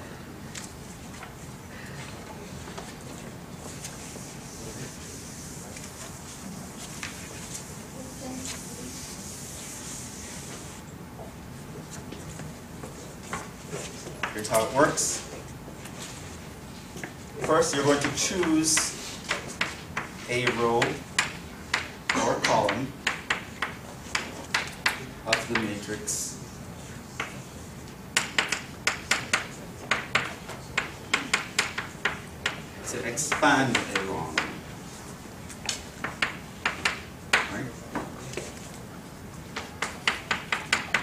Here's how it works. First, you're going to choose a row or column of the matrix to expand along. Right?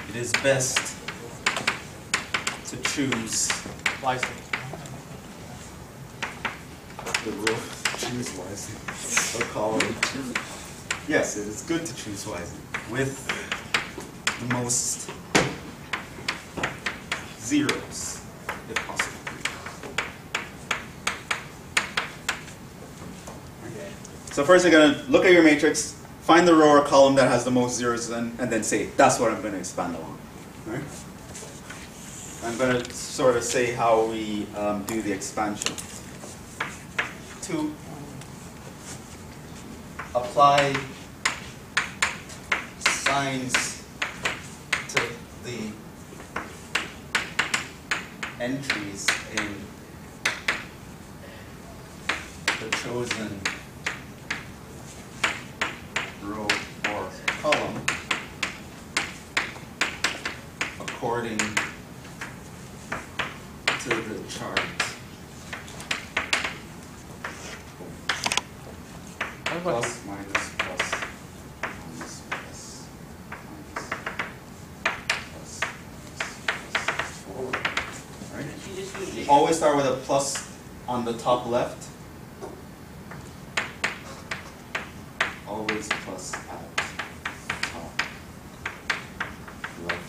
It is best to choose Wisely. the row. Choose wisely. A column. Yes, it is good to choose wisely with the most zeros, if possible. So first you're going to look at your matrix, find the row or column that has the most zeros, and then say, that's what I'm going to expand along. Right? I'm going to sort of say how we do the expansion. To apply signs to the entries in the chosen according to the chart. Plus, minus, plus, minus, plus, minus, plus, plus, 4. Right? You always start with a plus on the top left. Always plus at top left.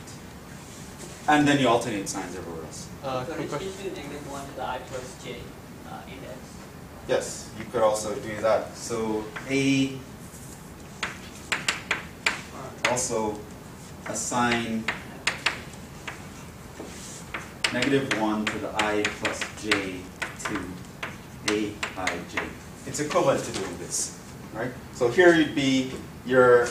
And then you alternate signs everywhere else. So it's just do -1 to the I plus j index. Yes, you could also do that. So A also assign -1 to the I plus j to aij. It's equivalent to doing this, right? So here you'd be your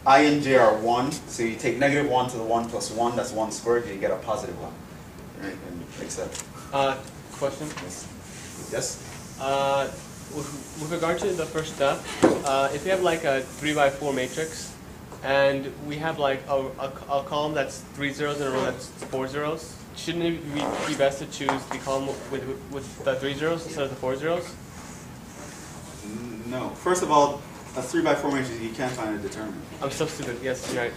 I and j are 1, so you take -1 to the 1 plus 1, that's 1 squared, you get a positive 1, right? And etc. Question? Yes. Yes? With regard to the first step, if you have like a 3x4 matrix, and we have like a column that's 3 zeros and a row that's 4 zeros, shouldn't it be best to choose the column with the 3 zeros instead of the 4 zeros? No. First of all, a 3x4 matrix, you can't find a determinant. I'm so stupid. Yes, you're right.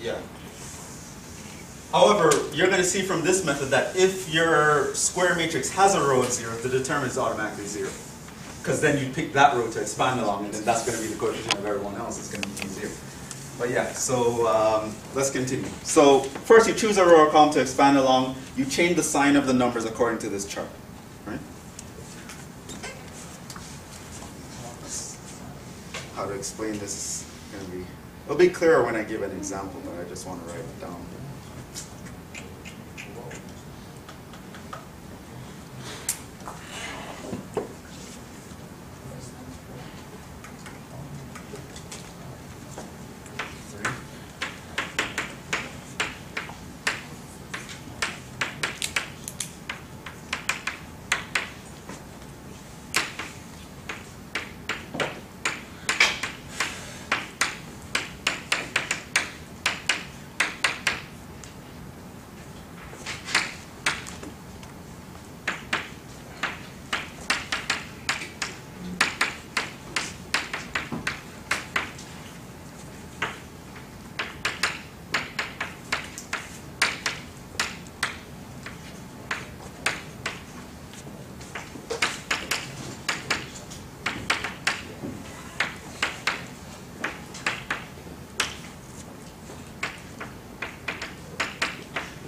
Yeah. However, you're going to see from this method that if your square matrix has a row of zeros, the determinant is automatically 0. Because then you pick that row to expand along, and then that's going to be the coefficient of everyone else. It's going to be 0. But yeah, so let's continue. So first you choose a row or column to expand along. You change the sign of the numbers according to this chart. Right? How to explain this is going to be... It'll be clearer when I give an example, but I just want to write it down.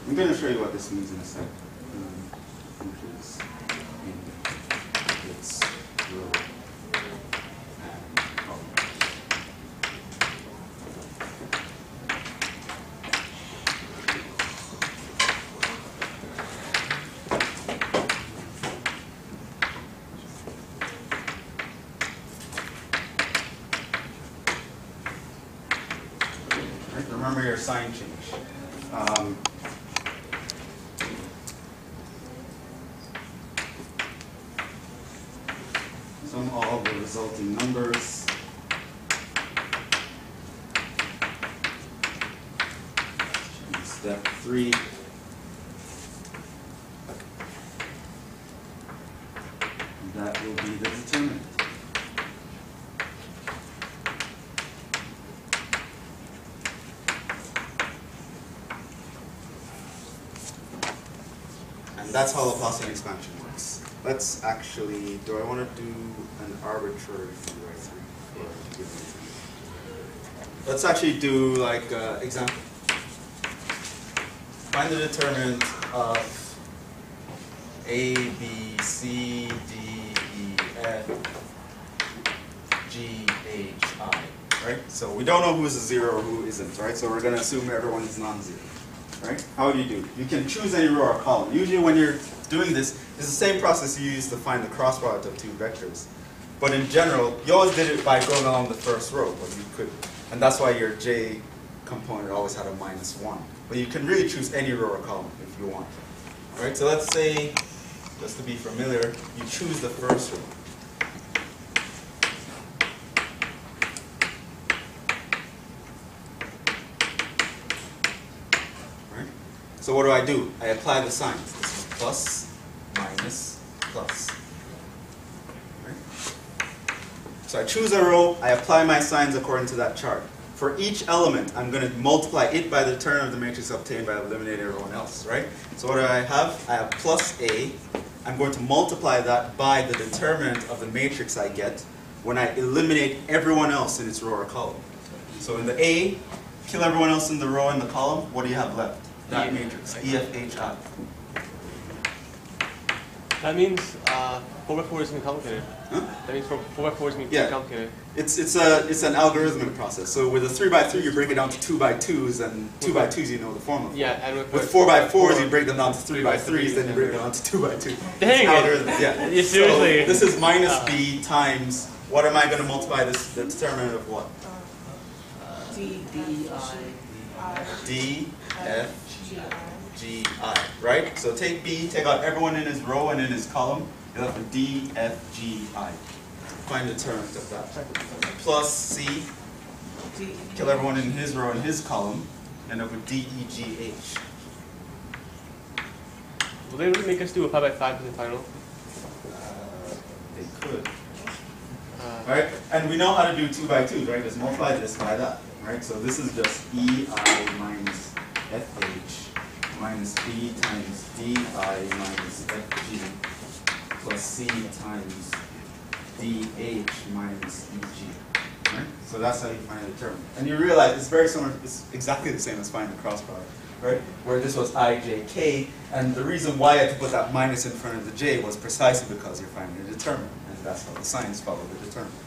I'm going to show you what this means in a sec. Functions in its row and column. Right, remember your sign change. Sum all the resulting numbers. In step 3. And that will be the determinant. And that's how Laplace expansion works. Let's actually, do I want to do an arbitrary thing right through? Let's actually do like example. Find the determinant of A, B, C, D, E, F, G, H, I, right? So we don't know who is a 0 or who isn't, right? So we're going to assume everyone is non-zero, right? How do you do? You can choose any row or column. Usually when you're doing this, it's the same process you use to find the cross product of two vectors. But in general, you always did it by going along the first row, but you could, and that's why your J component always had a -1. But you can really choose any row or column if you want. All right, so let's say, just to be familiar, you choose the first row. Right? So what do? I apply the signs. This is plus, minus, plus. Right? So I choose a row, I apply my signs according to that chart. For each element, I'm going to multiply it by the determinant of the matrix obtained by eliminating everyone else, right? So what do I have? I have plus A. I'm going to multiply that by the determinant of the matrix I get when I eliminate everyone else in its row or column. So in the A, kill everyone else in the row and the column, what do you have left? That matrix, EFHI. That means 4 by 4 is going to be complicated. Huh? That means 4 by 4 is going to be Yeah. complicated. It's an algorithmic process. So with a 3 by 3, you break it down to 2 by 2s, and 2 by 2s you know the formula. Yeah, and With 4 by 4s, you break them down to 3 by 3s, then you break them down to 2 by 2. Dang it. Algorithmic, yeah. You seriously? So this is minus b times, what am I going to multiply this, the determinant of what? D, F, G, I, right? So take B, take out everyone in his row and in his column, you're left with D, F, G, I. Find the determinant of that. Plus C, kill everyone in his row and his column, end up with D, E, G, H. Will they really make us do a 5 by 5 in the final? They could. Right? And we know how to do 2 by 2s, right? Just multiply this by that. Right? So this is just EI minus FH minus B times DI minus FG plus C times DH minus EG. Right? So that's how you find the determinant. And you realize it's very similar, it's exactly the same as finding the cross product. Right? Where this was IJK, and the reason why I had to put that minus in front of the J was precisely because you're finding the determinant, and that's how the signs follow the determinant.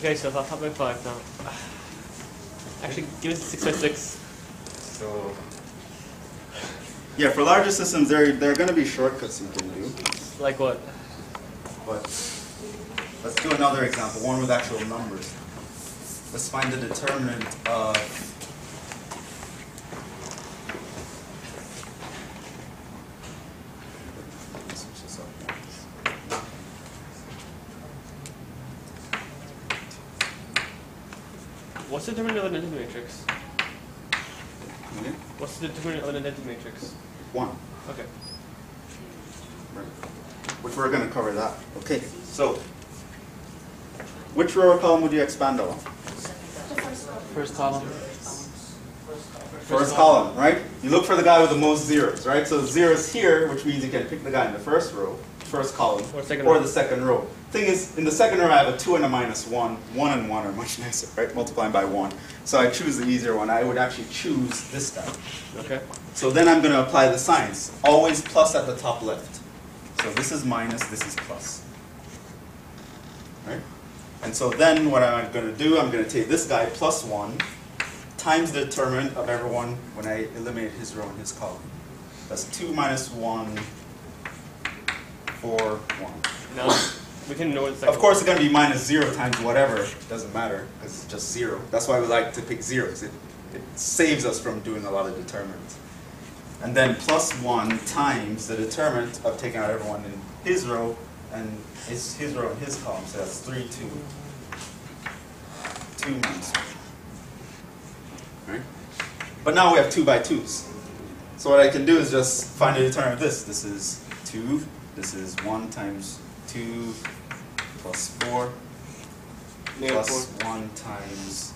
Okay, so 5 by 5 now. Actually, give us 6 by 6. So, yeah, for larger systems, there are going to be shortcuts you can do. Like what? But let's do another example, one with actual numbers. Let's find the determinant of What's the determinant of an identity matrix? okay? What's the determinant of an identity matrix? 1. Okay. Right. Which we're going to cover that. Okay, so which row or column would you expand on? First column. First column, right? You look for the guy with the most zeros, right? So zeros here, which means you can pick the guy in the first row, first column, Or second or row. the second row. Thing is, in the second row I have a 2 and a minus 1. 1 and 1 are much nicer, right? Multiplying by 1. So I choose the easier one. I would actually choose this guy. Okay. So then I'm going to apply the signs. Always plus at the top left. So this is minus, this is plus. Right? And so then what I'm going to do, I'm going to take this guy plus 1 times the determinant of everyone when I eliminate his row and his column. That's 2 minus 1, 4, 1. Now, we can know what the second Of course, it's going to be minus 0 times whatever. It doesn't matter because it's just 0. That's why we like to pick zeros. It saves us from doing a lot of determinants. And then plus 1 times the determinant of taking out everyone in his row and his row and his column. So that's 3, 2. 2 minus 1. Right? But now we have 2 by 2s. So what I can do is just find the determinant of this. This is 2. This is 1 times 2 plus 4 plus 1 times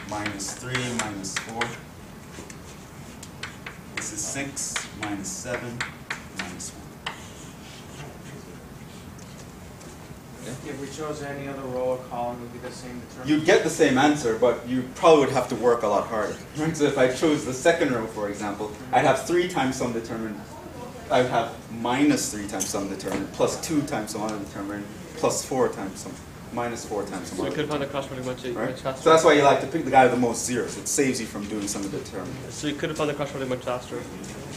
minus 3 minus 4. This is 6 minus 7 minus 1. If we chose any other row or column, it would be the same determinant. You'd get the same answer, but you probably would have to work a lot harder. Right? So if I chose the second row, for example, I'd have 3 times some determinant. I'd have minus 3 times some determinant, plus 2 times some other determinant, plus 4 times some, minus 4 times some So we other. could have found the cross product much Right? faster. So that's why you like to pick the guy with the most zeros. It saves you from doing some of the determinants. So we could have found the cross product much faster.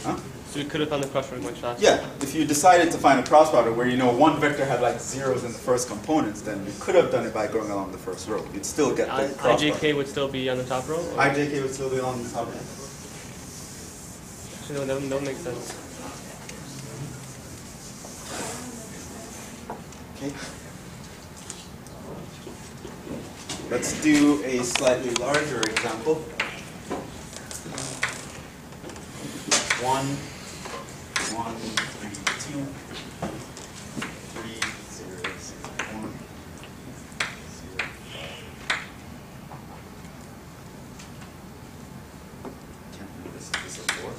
Huh? So we could have found the cross product much faster. Yeah, if you decided to find a cross product where you know one vector had like zeros in the first components, then you could have done it by going along the first row. You'd still get the cross product. IJK would still be on the top row? Or? IJK would still be on the top row. Actually, no, that don't make sense. Okay. let's do a slightly larger example. 1, 1, 3, 2, 3, 0, 0, 1, 0, 5. Can't do this. Is this a 4?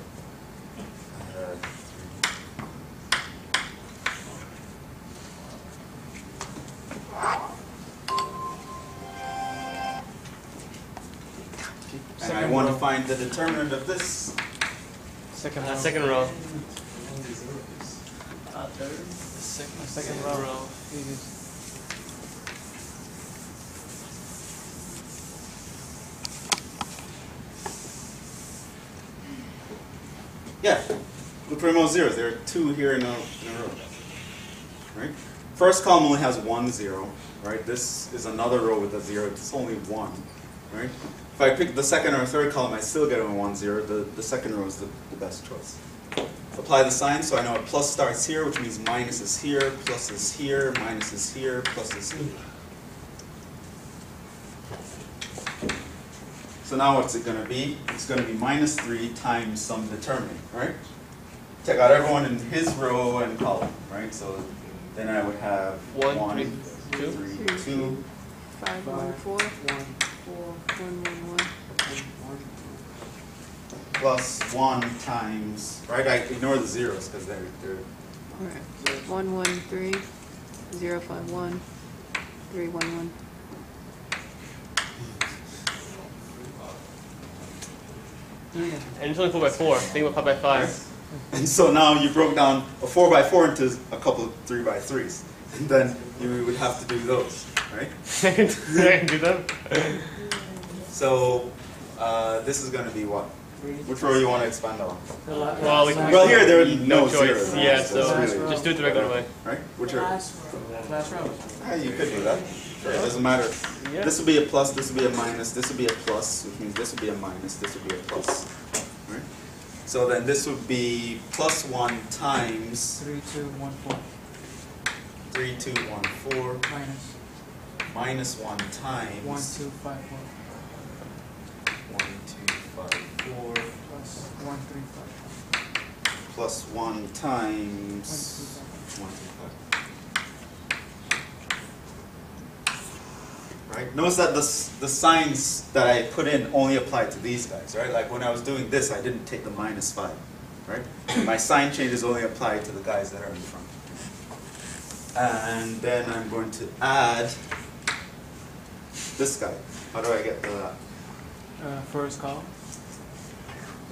3. And I want to find the determinant of this. Second row. Third. Second row. Yeah, look for most zeros. There are 2 here in a row. Right? First column only has 1 0. Right? This is another row with a 0. It's only 1. Right? If I pick the second or third column, I still get a 1 0. The second row is the best choice. Apply the sign, so I know a plus starts here, which means minus is here, plus is here, minus is here, plus is here. So now what's it going to be? It's going to be minus 3 times some determinant, right? Take out everyone in his row and column, right? So then I would have 1, 3, 3, 2, 5, 1, 4, 4, 1, 1, 1. plus 1 times, right? I ignore the zeros because they're All right. 1, 1, 3, 0, 5, 1, 3, 1, 1. And it's only 4 by 4. Think about 5 by 5. And so now you broke down a 4 by 4 into a couple of 3 by 3s. And then you would have to do those, right? I can do that. So this is going to be what? Which row you want to expand on? Well, Here there are no no choice. zeros. Yeah, So so it's really, just do it the regular way. right? Which row? Last row. You could do that. Sure, it doesn't matter. Yeah. This would be a plus, this would be a minus, this would be a plus, which means this would be a minus, this would be a plus. Right? So then this would be plus 1 times 3, 2, 1, 4. 3, 2, 1, 4 Minus minus 1 times 1, 2, 5, 4. 1, 2, 5, 4 Plus 1, 3, 5. plus 1 times 1, 2, 5. Right? Notice that the signs that I put in only apply to these guys, right? Like when I was doing this, I didn't take the minus 5, right? My sign changes only apply to the guys that are in front. And then I'm going to add this guy. How do I get to that? First column.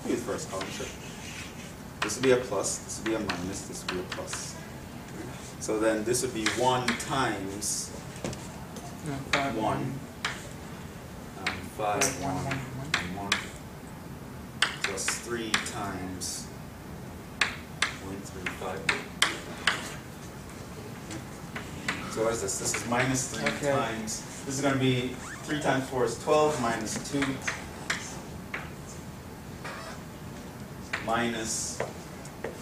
Use first column, sure. This would be a plus, this would be a minus, this would be a plus. So then this would be 1 times 5, 1, 5, 1, 1, and 1, plus 3 times 1, 3, 5. So what is this? This is minus 3 Okay. times, this is going to be 3 times 4 is 12, minus 2, minus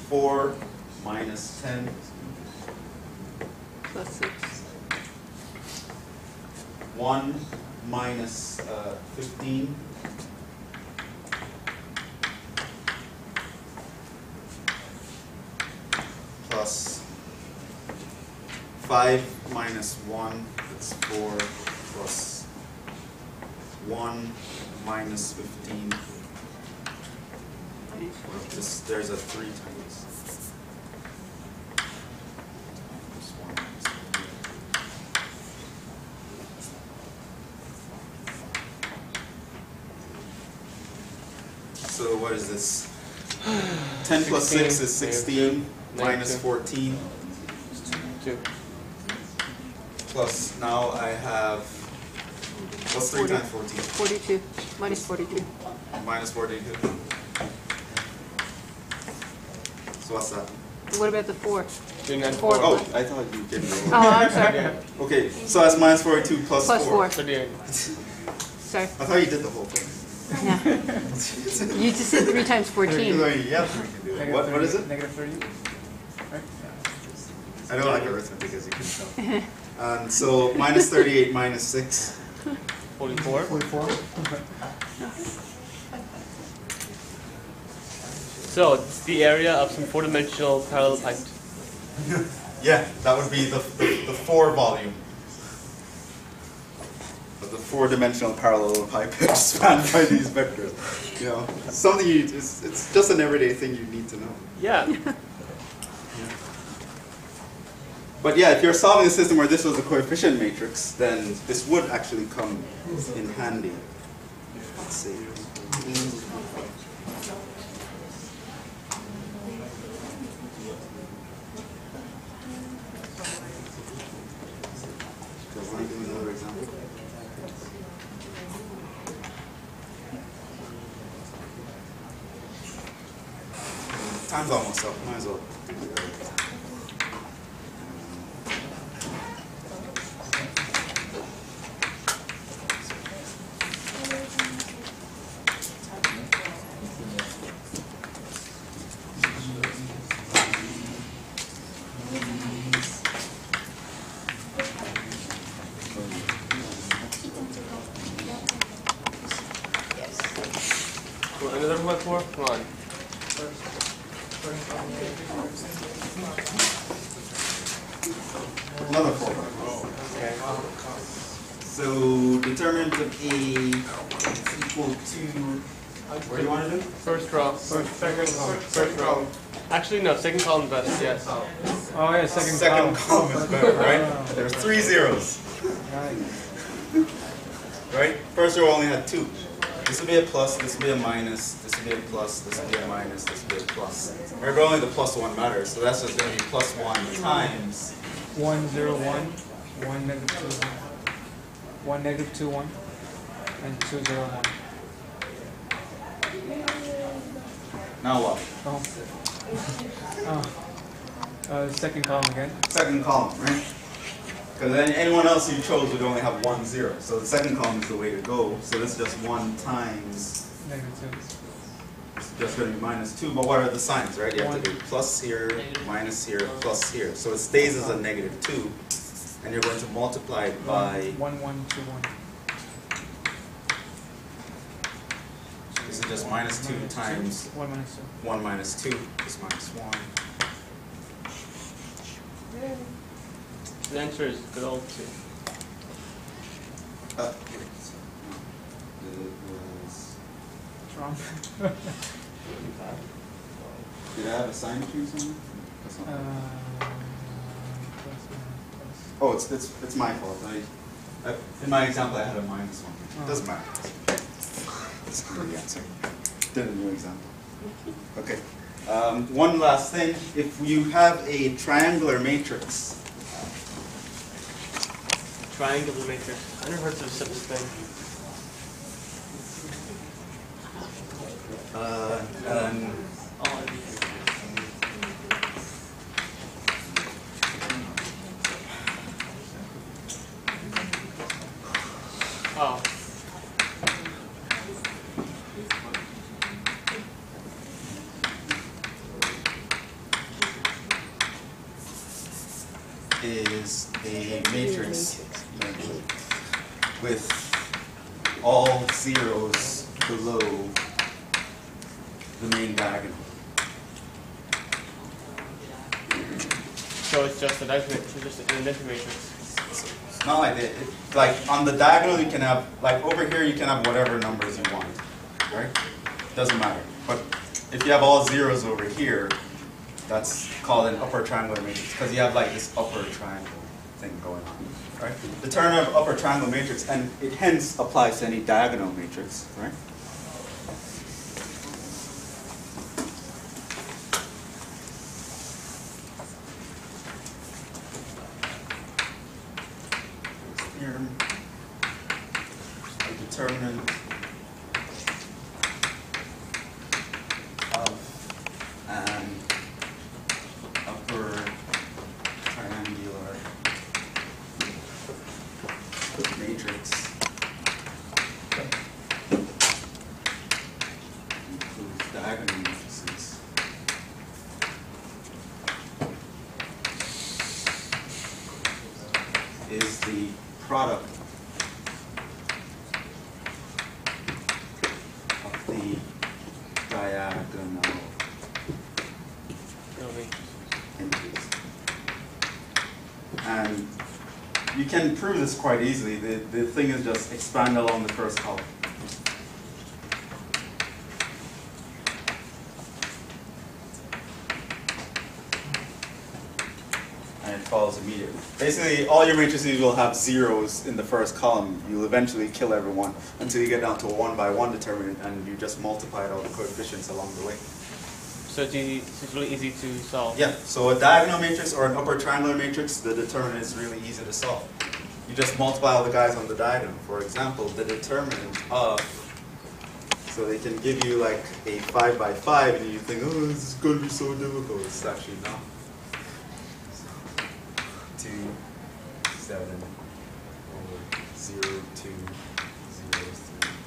4, minus 10, Plus 6. 1 minus 15, plus 5 minus 1, that's 4, plus 1 minus 15, just, there's a 3 times. Plus 1 minus 15. So what is this? 10 plus 6 is 16, minus 14, 2. plus now I have, what's 3 times 14? 42. Minus 42. Minus 42. So what's that? What about the 4? 39, 4. Oh, I thought you did know. Oh, I'm sorry. Okay, so that's minus 42 plus 4. Plus 4. 38. Sorry. I thought you did the whole thing. No. You just said 3 times 14. Yeah, we can do it. What is it? Negative 30. Right? I don't like arithmetic, as you can tell. And so minus 38 minus 6. 44. 44. So it's the area of some four-dimensional parallel pipe. Yeah, that would be the 4 volume. The 4-dimensional parallelepiped spanned by these vectors. You know, something it's just an everyday thing you need to know. Yeah. But yeah, if you're solving a system where this was a coefficient matrix, then this would actually come in handy. Let's see. Do you want to give me another example? Time's almost up. Might as well. Another 4? Come on. Another 4. Okay. So determinant of A is equal to. What do you want to do? First row. First row. Actually, no. Second column best. Yes. Oh yeah, Second column is better, right? There's 3 zeros. Right? First row only had 2. This would be a plus, this would be a minus, this would be a plus, this would be a minus, this would be a plus. Remember, only the plus 1 matters, so that's just going to be plus 1 times 1, 0, 1, 1, negative 2, 1, negative 2, 1, and 2, 0, 1. Now what? Second column again. Second column, right? Because then anyone else you chose would only have 1, 0. So the second column is the way to go. So this is just 1 times, Negative it's just going to be minus 2. But what are the signs, right? You have to do plus here, minus here, plus here. So it stays as a negative 2. And you're going to multiply it 2. by, 1, 1, 2, 1. this is just minus 2 times 1 minus 2. 1 minus 2 is minus 1. The answer is good old 2. It was, Wrong. did I have a sign to somewhere? That's not Plus, oh, it's my fault. In my example, I had a minus 1. It doesn't matter. That's not the answer. Did a new example. Okay. One last thing. If you have a triangular matrix, Triangular matrix. I never heard of such a thing. and Oh. is a matrix with all zeros below the main diagonal. So it's just a matrix. It's just an identity matrix. It's not like that. Like on the diagonal, you can have, like over here, you can have whatever numbers you want, right? Doesn't matter. But if you have all zeros over here, that's called an upper triangular matrix because you have like this upper triangle thing going on, right? Determinant of upper triangle matrix, and it hence applies to any diagonal matrix, right? Theorem of determinant of an upper triangular matrix includes diagonal matrices. Is the product any diagonal entries. And you can prove this quite easily. The thing is just expand along the first column. And it follows immediately. Basically, all your matrices will have zeros in the first column. You'll eventually kill everyone until you get down to a 1 by 1 determinant, and you just multiply all the coefficients along the way. So it's really easy to solve. Yeah, so a diagonal matrix or an upper triangular matrix, the determinant is really easy to solve. You just multiply all the guys on the diagonal. For example, the determinant of, so they can give you like a 5 by 5, and you think, oh, this is going to be so difficult. It's actually not. 2, 7, 0, 2, 0, 3,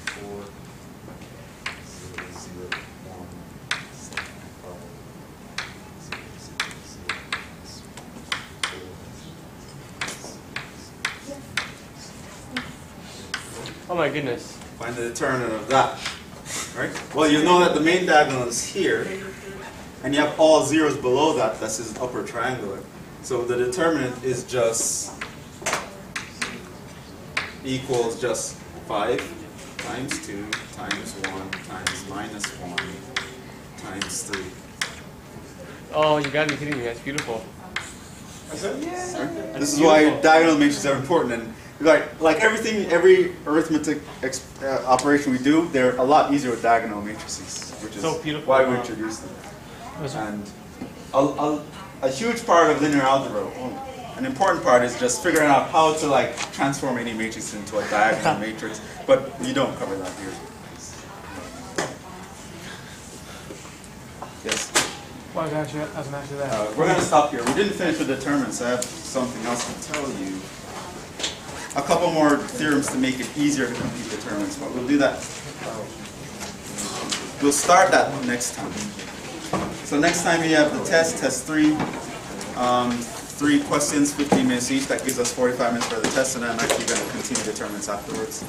4, 0, 0, 1, 7, 5, 0, 0, 4. Oh my goodness. Find the determinant of that. Right? Well, you know that the main diagonal is here, and you have all zeros below that. That's his upper triangular. So the determinant is just equals just 5 times 2 times 1 times minus 1 times 3. Oh, you gotta be kidding me. That's beautiful. Yeah. This is why diagonal matrices are important. And like everything, every arithmetic operation we do, they're a lot easier with diagonal matrices, which is so beautiful. why we introduced them. And a huge part of linear algebra, an important part, is just figuring out how to like transform any matrix into a diagonal matrix. But you don't cover that here. Yes. Well, I was gonna answer that. We're going to stop here. We didn't finish with determinants. I have something else to tell you. A couple more theorems to make it easier to compute determinants, but we'll do that. We'll start that next time. So next time we have the test 3. 3 questions, 15 minutes each. That gives us 45 minutes for the test, and I'm actually going to continue determinants afterwards.